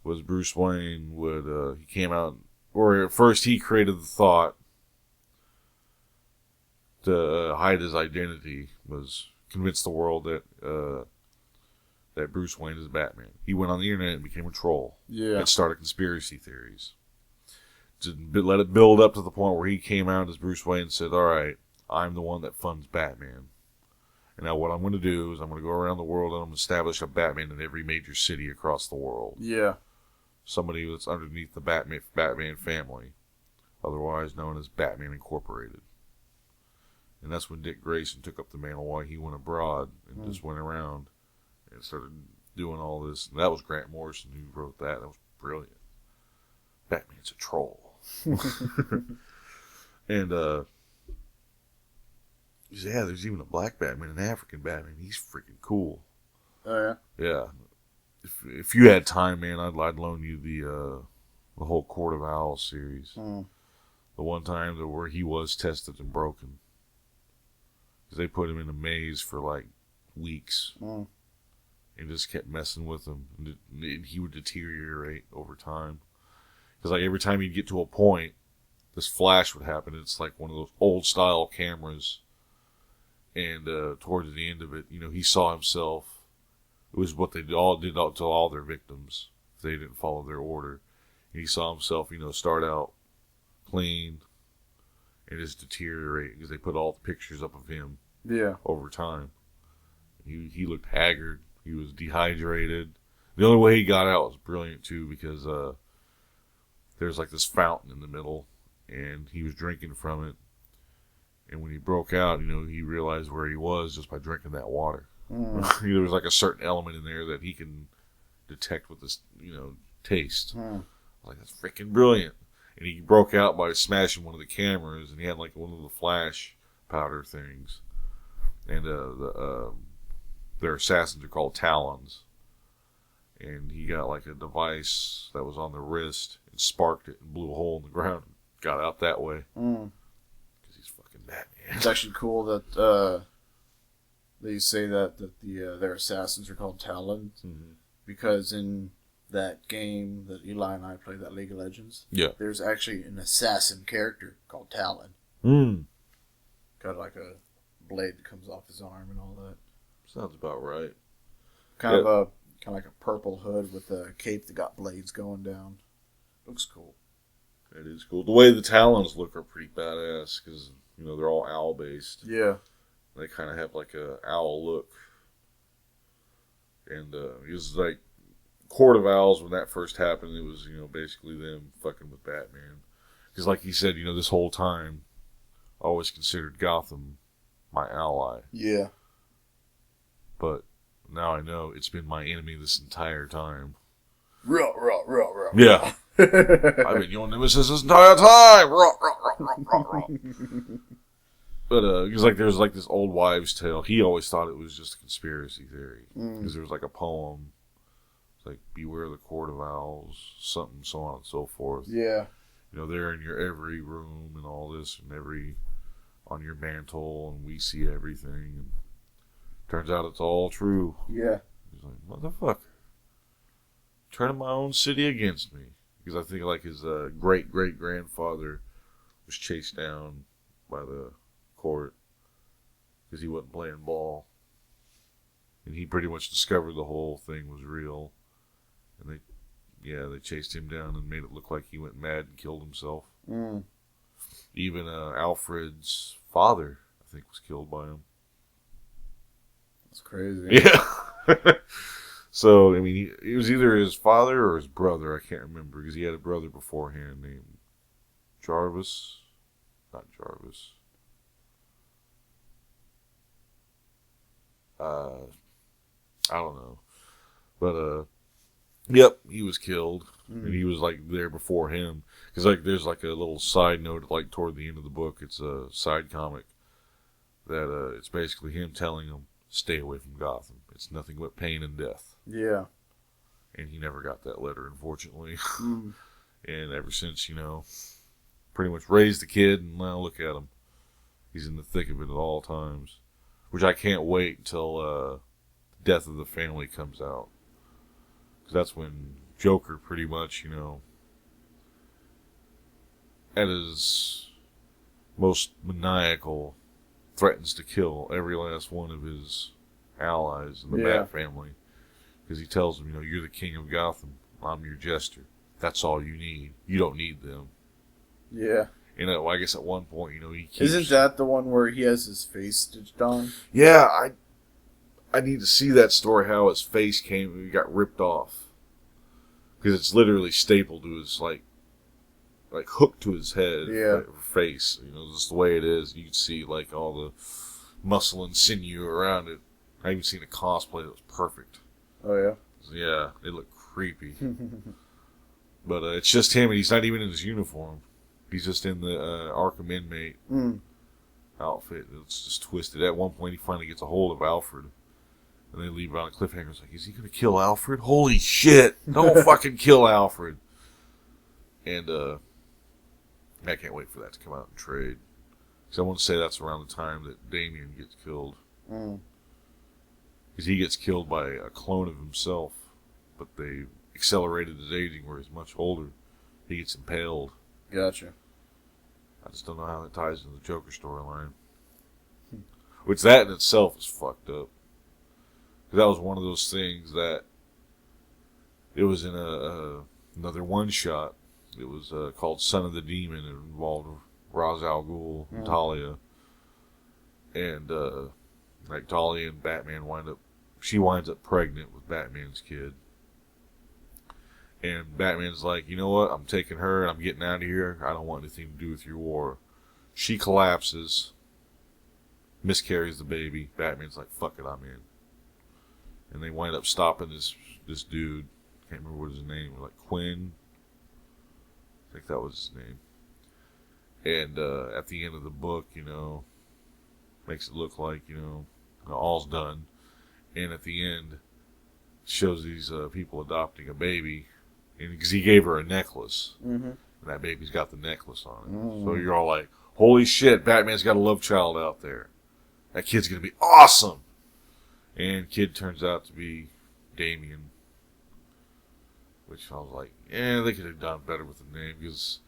Speaker 1: was Bruce Wayne would, he came out, or at first he created the thought to hide his identity, was convince the world that that Bruce Wayne is Batman. He went on the internet and became a troll.
Speaker 2: Yeah.
Speaker 1: And started conspiracy theories. To let it build up to the point where he came out as Bruce Wayne and said, all right, I'm the one that funds Batman. And now what I'm going to do is I'm going to go around the world and I'm going to establish a Batman in every major city across the world.
Speaker 2: Yeah.
Speaker 1: Somebody that's underneath the Batman family, otherwise known as Batman Incorporated. And that's when Dick Grayson took up the mantle while he went abroad and just went around and started doing all this. And that was Grant Morrison who wrote that. That was brilliant. Batman's a troll. And, yeah, there's even a black Batman, an African Batman. He's freaking cool.
Speaker 2: Oh, yeah?
Speaker 1: Yeah. If you had time, man, I'd loan you the whole Court of Owls series.
Speaker 2: Mm.
Speaker 1: The one time where he was tested and broken. Because they put him in a maze for like weeks.
Speaker 2: Mm.
Speaker 1: And just kept messing with him. And he would deteriorate over time. Because like every time he'd get to a point, this flash would happen. It's like one of those old style cameras. And towards the end of it, you know, he saw himself. It was what they all did to all their victims. If they didn't follow their order. And he saw himself, you know, start out clean and just deteriorate because they put all the pictures up of him.
Speaker 2: Yeah.
Speaker 1: Over time. He looked haggard. He was dehydrated. The only way he got out was brilliant too because there's like this fountain in the middle and he was drinking from it. And when he broke out, you know, he realized where he was just by drinking that water.
Speaker 2: Mm.
Speaker 1: There was like a certain element in there that he can detect with this, you know, taste.
Speaker 2: Mm.
Speaker 1: I was like, that's freaking brilliant. And he broke out by smashing one of the cameras, and he had like one of the flash powder things. And their assassins are called Talons. And he got like a device that was on the wrist and sparked it and blew a hole in the ground and got out that way.
Speaker 2: Mm.
Speaker 1: Batman.
Speaker 2: It's actually cool that they say that their assassins are called Talons because in that game that Eli and I played, that League of Legends, there's actually an assassin character called Talon. Got like a blade that comes off his arm and all that.
Speaker 1: Sounds about right.
Speaker 2: Kind of like a purple hood with a cape that got blades going down. Looks cool.
Speaker 1: It is cool. The way the Talons look are pretty badass because, you know, they're all owl based.
Speaker 2: Yeah.
Speaker 1: They kind of have like a owl look. And it was like Court of Owls when that first happened. It was, you know, basically them fucking with Batman. Because like he said, you know, this whole time I always considered Gotham my ally.
Speaker 2: Yeah.
Speaker 1: But now I know it's been my enemy this entire time.
Speaker 2: Ruh.
Speaker 1: Yeah. I've been your nemesis this entire time. But because like there's like this old wives' tale. He always thought it was just a conspiracy theory because there was like a poem, it's like "Beware the Court of Owls," something so on and so forth.
Speaker 2: Yeah.
Speaker 1: You know, they're in your every room and all this, and every on your mantle, and we see everything. And turns out it's all true.
Speaker 2: Yeah.
Speaker 1: He's like, motherfucker, turning my own city against me. Because I think like his great-great-grandfather was chased down by the court because he wasn't playing ball. And he pretty much discovered the whole thing was real. And they chased him down and made it look like he went mad and killed himself.
Speaker 2: Mm.
Speaker 1: Even Alfred's father, I think, was killed by him.
Speaker 2: That's crazy.
Speaker 1: Yeah. So, I mean, it was either his father or his brother. I can't remember because he had a brother beforehand named Jarvis. Not Jarvis. I don't know. But, yep, he was killed.
Speaker 2: Mm.
Speaker 1: And he was, like, there before him. Because, like, there's, like, a little side note, like, toward the end of the book. It's a side comic that, it's basically him telling him, stay away from Gotham. It's nothing but pain and death.
Speaker 2: Yeah.
Speaker 1: And he never got that letter, unfortunately.
Speaker 2: Mm.
Speaker 1: And ever since, pretty much raised the kid, and now look at him. He's in the thick of it at all times. Which I can't wait until Death of the Family comes out. Because that's when Joker pretty much, at his most maniacal, threatens to kill every last one of his allies in the Bat family. Because he tells them, you're the king of Gotham. I'm your jester. That's all you need. You don't need them.
Speaker 2: Yeah.
Speaker 1: I guess at one point, he keeps...
Speaker 2: Isn't that the one where he has his face stitched on?
Speaker 1: Yeah, I need to see that story, how his face he got ripped off. Because it's literally stapled to his, like hooked to his head, face. Just the way it is. You can see, like, all the muscle and sinew around it. I even seen a cosplay that was perfect.
Speaker 2: Oh, yeah?
Speaker 1: Yeah, it looked creepy. But it's just him, and he's not even in his uniform. He's just in the Arkham inmate outfit. It's just twisted. At one point, he finally gets a hold of Alfred. And they leave on a cliffhanger. It's like, is he going to kill Alfred? Holy shit! Don't fucking kill Alfred! And I can't wait for that to come out in trade. Because I want to say that's around the time that Damian gets killed. Because he gets killed by a clone of himself. But they accelerated his aging where he's much older. He gets impaled.
Speaker 2: Gotcha.
Speaker 1: I just don't know how that ties into the Joker storyline. Which that in itself is fucked up. Because that was one of those things that it was in another one-shot. It was called Son of the Demon. It involved Ra's al Ghul and Talia. And like Talia and Batman she winds up pregnant with Batman's kid. And Batman's like, you know what? I'm taking her and I'm getting out of here. I don't want anything to do with your war. She collapses, miscarries the baby. Batman's like, fuck it, I'm in. And they wind up stopping this dude. Can't remember what his name was. Like Quinn. I think that was his name. And at the end of the book, makes it look like, all's done. And at the end, shows these people adopting a baby. And because he gave her a necklace. And that baby's got the necklace on it. So you're all like, holy shit, Batman's got a love child out there. That kid's going to be awesome. And kid turns out to be Damian. Which I was like, they could have done better with the name. Because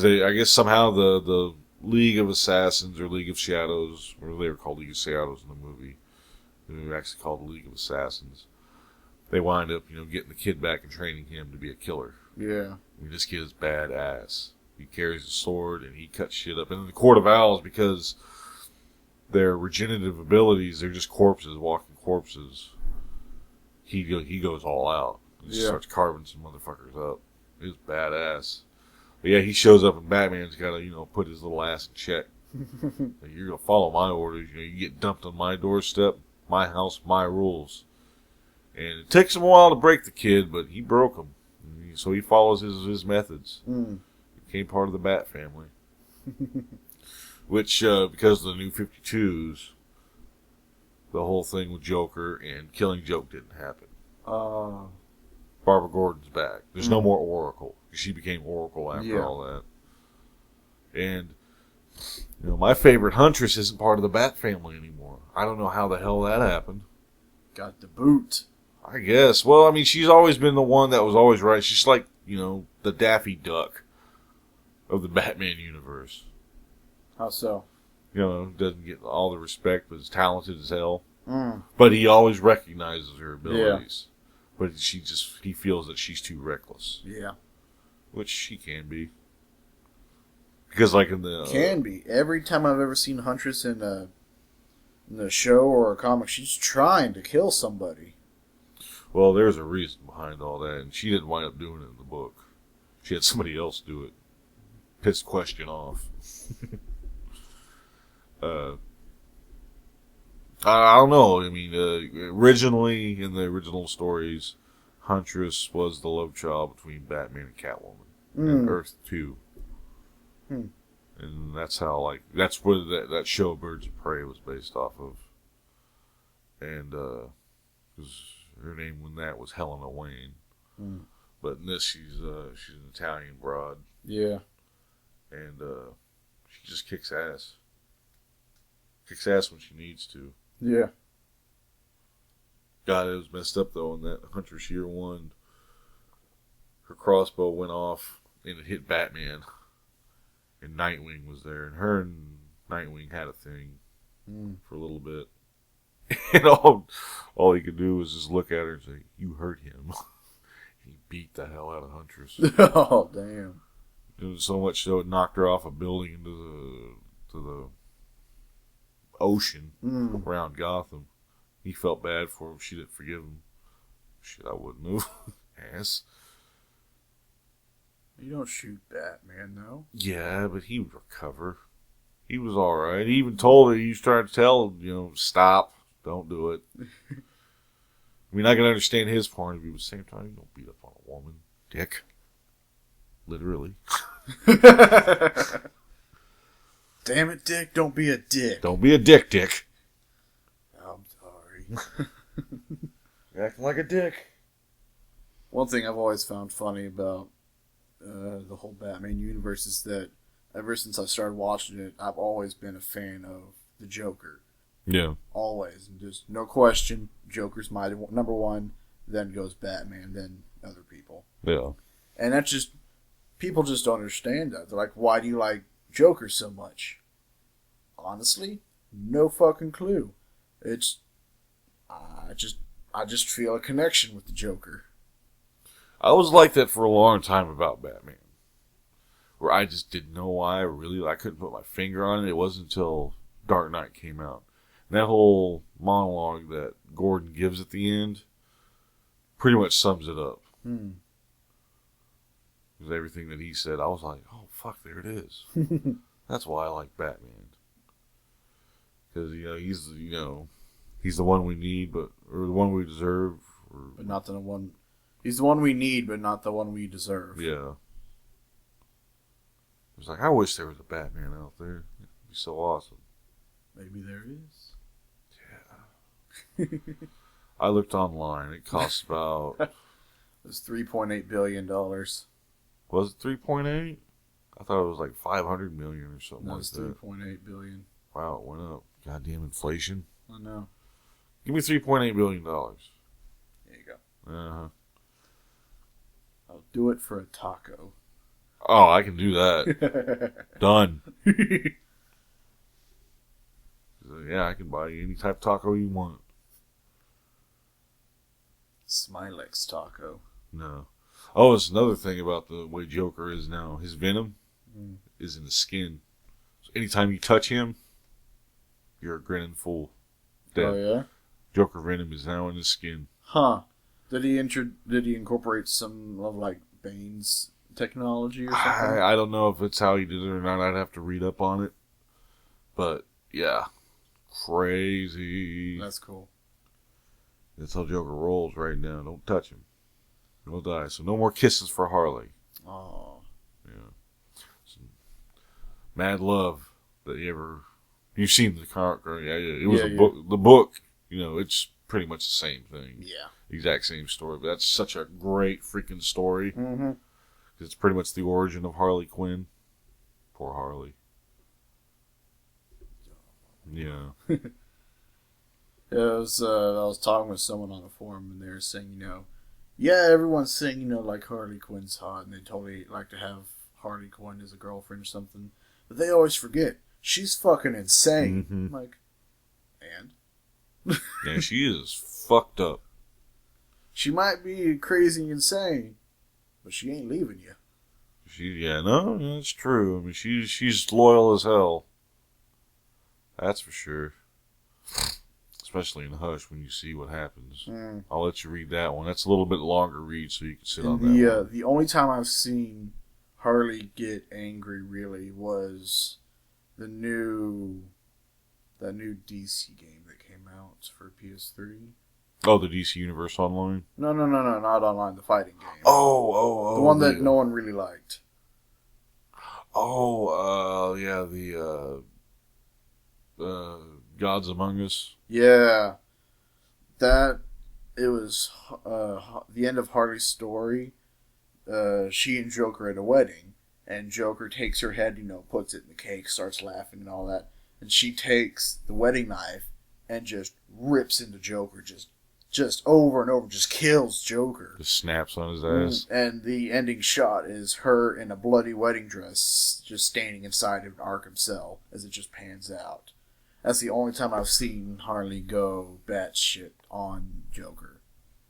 Speaker 1: I guess somehow the League of Assassins or League of Shadows, or they were called League of Shadows in the movie. They were actually called the League of Assassins. They wind up, getting the kid back and training him to be a killer.
Speaker 2: Yeah.
Speaker 1: I mean, this kid is badass. He carries a sword and he cuts shit up. And in the Court of Owls, because their regenerative abilities, they're just corpses, walking corpses. He goes all out. He just starts carving some motherfuckers up. It was badass. But yeah, he shows up and Batman's got to, put his little ass in check. Like, you're going to follow my orders. You get dumped on my doorstep, my house, my rules. And it takes him a while to break the kid, but he broke him. So he follows his methods. Became part of the Bat family. Which, because of the New 52s, the whole thing with Joker and Killing Joke didn't happen. Barbara Gordon's back. There's no more Oracle. She became Oracle after all that. And, my favorite Huntress isn't part of the Bat family anymore. I don't know how the hell that happened.
Speaker 2: Got the boot.
Speaker 1: I guess. Well, I mean, she's always been the one that was always right. She's like, the Daffy Duck of the Batman universe.
Speaker 2: How so?
Speaker 1: Doesn't get all the respect, but is talented as hell. But he always recognizes her abilities. But he feels that she's too reckless.
Speaker 2: Yeah.
Speaker 1: Which she can be. Because like in the...
Speaker 2: Can be. Every time I've ever seen Huntress in a show or a comic, she's trying to kill somebody.
Speaker 1: Well, there's a reason behind all that, and she didn't wind up doing it in the book. She had somebody else do it. Pissed Question off. I I don't know. I mean, originally in the original stories, Huntress was the love child between Batman and Catwoman in Earth 2.
Speaker 2: Hmm.
Speaker 1: And that's how, like, that's where that show Birds of Prey was based off of. And, because her name when that was Helena Wayne. But in this, she's an Italian broad.
Speaker 2: Yeah.
Speaker 1: And, she just kicks ass. Kicks ass when she needs to.
Speaker 2: Yeah.
Speaker 1: God, it was messed up, though, in that Huntress Year 1. Her crossbow went off, and it hit Batman. And Nightwing was there. And her and Nightwing had a thing for a little bit. And all he could do was just look at her and say, "You hurt him." He beat the hell out of Huntress.
Speaker 2: Oh, damn.
Speaker 1: It was so much so it knocked her off a building into the ocean around Gotham. He felt bad for her. She didn't forgive him. Shit, I wouldn't have. Ass.
Speaker 2: You don't shoot Batman, though.
Speaker 1: Yeah, but he would recover. He was alright. He even told her, he was trying to tell him, stop. Don't do it. I mean, I can understand his point of view, but at the same time, you don't beat up on a woman. Dick. Literally.
Speaker 2: Damn it, Dick. Don't be a dick.
Speaker 1: Don't be a dick, Dick.
Speaker 2: I'm sorry.
Speaker 1: You're acting like a dick.
Speaker 2: One thing I've always found funny about the whole Batman universe is that ever since I started watching it, I've always been a fan of the Joker.
Speaker 1: Yeah.
Speaker 2: Always. And just no question, Joker's my number one, then goes Batman, then other people.
Speaker 1: Yeah.
Speaker 2: And that's just, people just don't understand that. They're like, why do you like Joker so much? Honestly, no fucking clue. It's, I just feel a connection with the Joker.
Speaker 1: I was like that for a long time about Batman. Where I just didn't know why. I couldn't put my finger on it. It wasn't until Dark Knight came out. And that whole monologue that Gordon gives at the end pretty much sums it up. Because everything that he said, I was like, oh, fuck, there it is. That's why I like Batman. Because, he's the one we need, or the one we deserve.
Speaker 2: But not the one. He's the one we need, but not the one we deserve.
Speaker 1: Yeah. It was like, I wish there was a Batman out there. It'd be so awesome.
Speaker 2: Maybe there is.
Speaker 1: Yeah. I looked online. It costs about...
Speaker 2: It was $3.8 billion.
Speaker 1: Was it 3.8? I thought it was like 500 million or something like that.
Speaker 2: No, it's $3.8 billion.
Speaker 1: Wow, it went up. Goddamn inflation.
Speaker 2: I know.
Speaker 1: Give me $3.8 billion.
Speaker 2: There you go.
Speaker 1: Uh-huh.
Speaker 2: I'll do it for a taco.
Speaker 1: Oh, I can do that. Done. Yeah, I can buy you any type of taco you want.
Speaker 2: Smilex taco.
Speaker 1: No. Oh, it's another thing about the way Joker is now. His venom is in the skin. So anytime you touch him, you're a grinning fool. Dead.
Speaker 2: Oh, yeah?
Speaker 1: Joker venom is now in his skin.
Speaker 2: Huh. Did he incorporate some of, like, Bane's technology or something?
Speaker 1: I don't know if it's how he did it or not. I'd have to read up on it. But, yeah. Crazy.
Speaker 2: That's cool.
Speaker 1: That's how Joker rolls right now. Don't touch him. He'll die. So no more kisses for Harley.
Speaker 2: Oh.
Speaker 1: Yeah. Some mad love that you've seen the comic. Yeah. It was a book. The book, it's pretty much the same thing.
Speaker 2: Yeah.
Speaker 1: Exact same story. But that's such a great freaking story.
Speaker 2: Mm-hmm.
Speaker 1: It's pretty much the origin of Harley Quinn. Poor Harley. Yeah.
Speaker 2: I was talking with someone on a forum, and they were saying, yeah, everyone's saying, like Harley Quinn's hot, and they totally like to have Harley Quinn as a girlfriend or something. But they always forget, she's fucking insane.
Speaker 1: Mm-hmm.
Speaker 2: I'm like, and?
Speaker 1: Yeah, she is fucked up.
Speaker 2: She might be crazy and insane, but she ain't leaving you.
Speaker 1: No, that's true. I mean, she's loyal as hell. That's for sure. Especially in Hush when you see what happens. I'll let you read that one. That's a little bit longer read, so you can sit on that one.
Speaker 2: The only time I've seen Harley get angry really was the new That new DC game that came out for PS3.
Speaker 1: Oh, the DC Universe Online?
Speaker 2: No, not online. The fighting game.
Speaker 1: Oh.
Speaker 2: The one that no one really liked.
Speaker 1: Yeah, the Gods Among Us.
Speaker 2: Yeah. It was the end of Harley's story. She and Joker at a wedding, and Joker takes her head, puts it in the cake, starts laughing and all that, and she takes the wedding knife and just rips into Joker, just over and over, just kills Joker.
Speaker 1: Just snaps on his ass.
Speaker 2: And the ending shot is her in a bloody wedding dress, just standing inside of an Arkham cell as it just pans out. That's the only time I've seen Harley go batshit on Joker.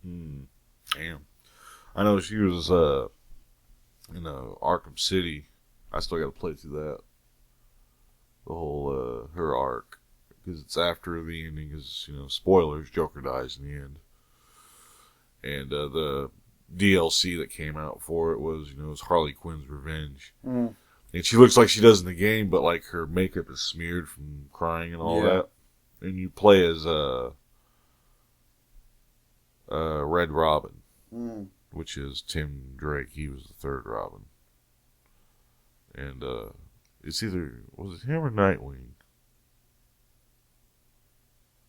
Speaker 1: Damn. I know she was in Arkham City. I still got to play through that. The whole her arc, because it's after the ending. Because spoilers, Joker dies in the end. And the DLC that came out for it was it was Harley Quinn's Revenge. And she looks like she does in the game, but like her makeup is smeared from crying and all that. And you play as Red Robin, which is Tim Drake. He was the third Robin. And it's either, was it him or Nightwing?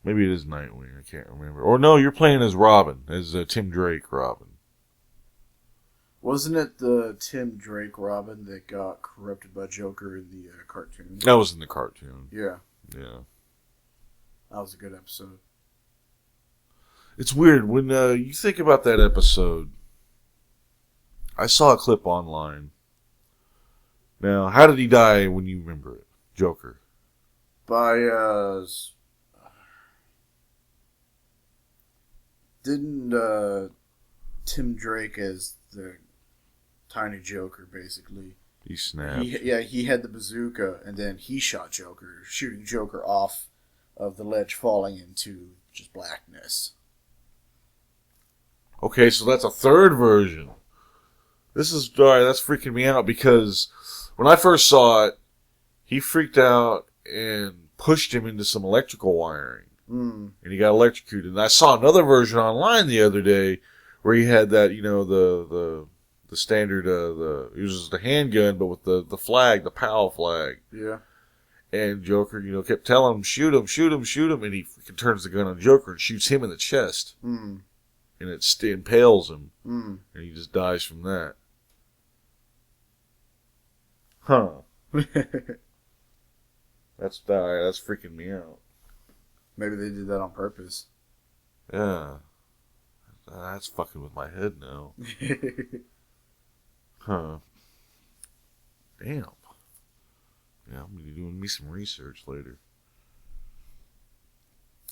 Speaker 1: Maybe it is Nightwing. I can't remember. Or no, you're playing as Robin, as Tim Drake Robin.
Speaker 2: Wasn't it the Tim Drake Robin that got corrupted by Joker in the cartoon?
Speaker 1: That was in the cartoon.
Speaker 2: Yeah.
Speaker 1: Yeah.
Speaker 2: That was a good episode.
Speaker 1: It's weird. When you think about that episode, I saw a clip online. Now, how did he die when you remember it? Joker.
Speaker 2: By, didn't, Tim Drake as the tiny Joker, basically.
Speaker 1: He snapped.
Speaker 2: He had the bazooka, and then he shot Joker, shooting Joker off of the ledge, falling into just blackness.
Speaker 1: Okay, so that's a third version. This is, alright, that's freaking me out, because when I first saw it, he freaked out and pushed him into some electrical wiring. And he got electrocuted. And I saw another version online the other day where he had that, the standard, he uses the handgun, but with the flag, the POW flag.
Speaker 2: Yeah.
Speaker 1: And Joker, kept telling him, shoot him, shoot him, shoot him. And he freaking turns the gun on Joker and shoots him in the chest. And it impales him. And he just dies from that. Huh. That's freaking me out.
Speaker 2: Maybe they did that on purpose.
Speaker 1: Yeah. That's fucking with my head now. Huh. Damn. Yeah, I'm going to be doing me some research later.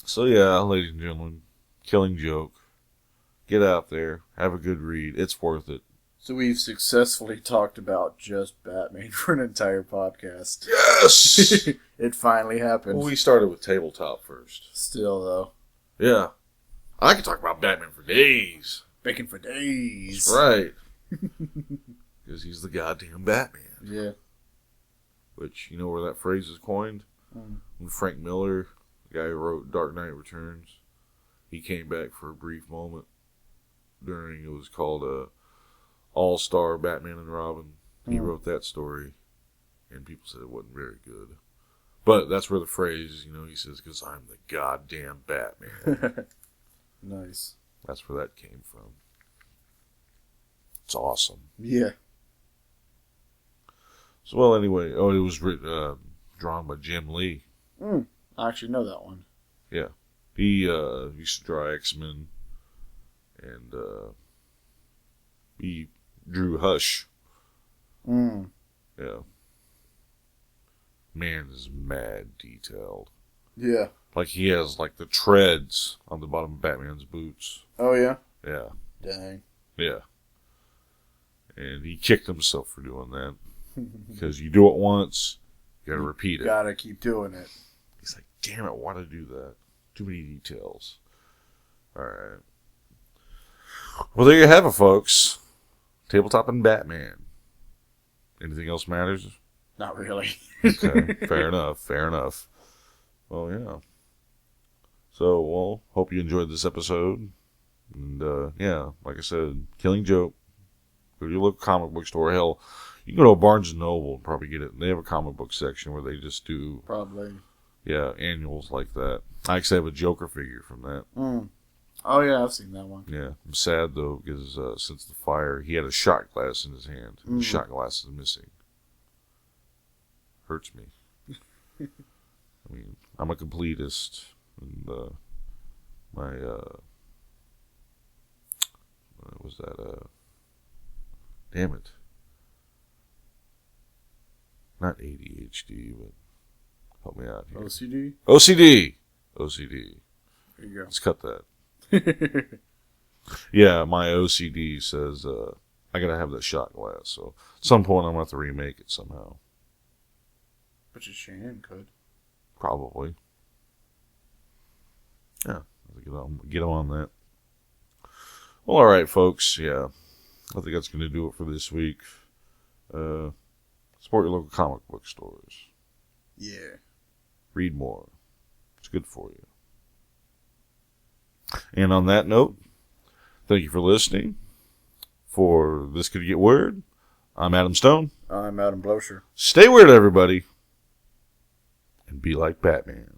Speaker 1: So yeah, ladies and gentlemen, Killing Joke. Get out there. Have a good read. It's worth it.
Speaker 2: So we've successfully talked about just Batman for an entire podcast.
Speaker 1: Yes!
Speaker 2: It finally happened.
Speaker 1: Well, we started with Tabletop first.
Speaker 2: Still, though.
Speaker 1: Yeah. I could talk about Batman for days.
Speaker 2: Bacon for days.
Speaker 1: That's right. Because he's the goddamn Batman.
Speaker 2: Yeah.
Speaker 1: Which, you know where that phrase is coined? When Frank Miller, the guy who wrote Dark Knight Returns, he came back for a brief moment during, it was called All-Star Batman and Robin. He wrote that story, and people said it wasn't very good. But that's where the phrase, he says, because I'm the goddamn Batman.
Speaker 2: Nice.
Speaker 1: That's where that came from. It's awesome.
Speaker 2: Yeah.
Speaker 1: So, well, anyway, it was drawn by Jim Lee.
Speaker 2: I actually know that one.
Speaker 1: Yeah. He used to draw X-Men, and he drew Hush. Yeah. Man is mad detailed.
Speaker 2: Yeah.
Speaker 1: Like he has like the treads on the bottom of Batman's boots.
Speaker 2: Oh, yeah?
Speaker 1: Yeah.
Speaker 2: Dang.
Speaker 1: Yeah. And he kicked himself for doing that. Because you do it once, you gotta repeat it.
Speaker 2: Gotta keep doing it.
Speaker 1: He's like, damn it, why did I do that? Too many details. Alright. Well, there you have it, folks. Tabletop and Batman. Anything else matters?
Speaker 2: Not really.
Speaker 1: Okay, fair enough. Well, Oh, yeah. So, well, hope you enjoyed this episode. And, yeah, like I said, Killing Joke. Go to your local comic book store. Hell, you can go to Barnes & Noble and probably get it. They have a comic book section where they just do...
Speaker 2: Probably.
Speaker 1: Yeah, annuals like that. I actually have a Joker figure from that.
Speaker 2: Mm. Oh, yeah, I've seen that one.
Speaker 1: Yeah, I'm sad, though, because since the fire, he had a shot glass in his hand. The shot glass is missing. Hurts me. I mean, I'm a completist. And my, what was that? Damn it. Not ADHD, but help me out here.
Speaker 2: OCD?
Speaker 1: OCD! OCD.
Speaker 2: There you go.
Speaker 1: Let's cut that. Yeah, my OCD says I gotta have that shot glass. So at some point I'm gonna have to remake it somehow.
Speaker 2: But your Shan could.
Speaker 1: Probably. Yeah, get on that. Well, all right, folks. Yeah, I think that's gonna do it for this week. Support your local comic book stores.
Speaker 2: Yeah.
Speaker 1: Read more. It's good for you. And on that note, thank you for listening. For This Could Get Weird, I'm Adam Stone.
Speaker 2: I'm Adam Blocher.
Speaker 1: Stay weird, everybody. And be like Batman.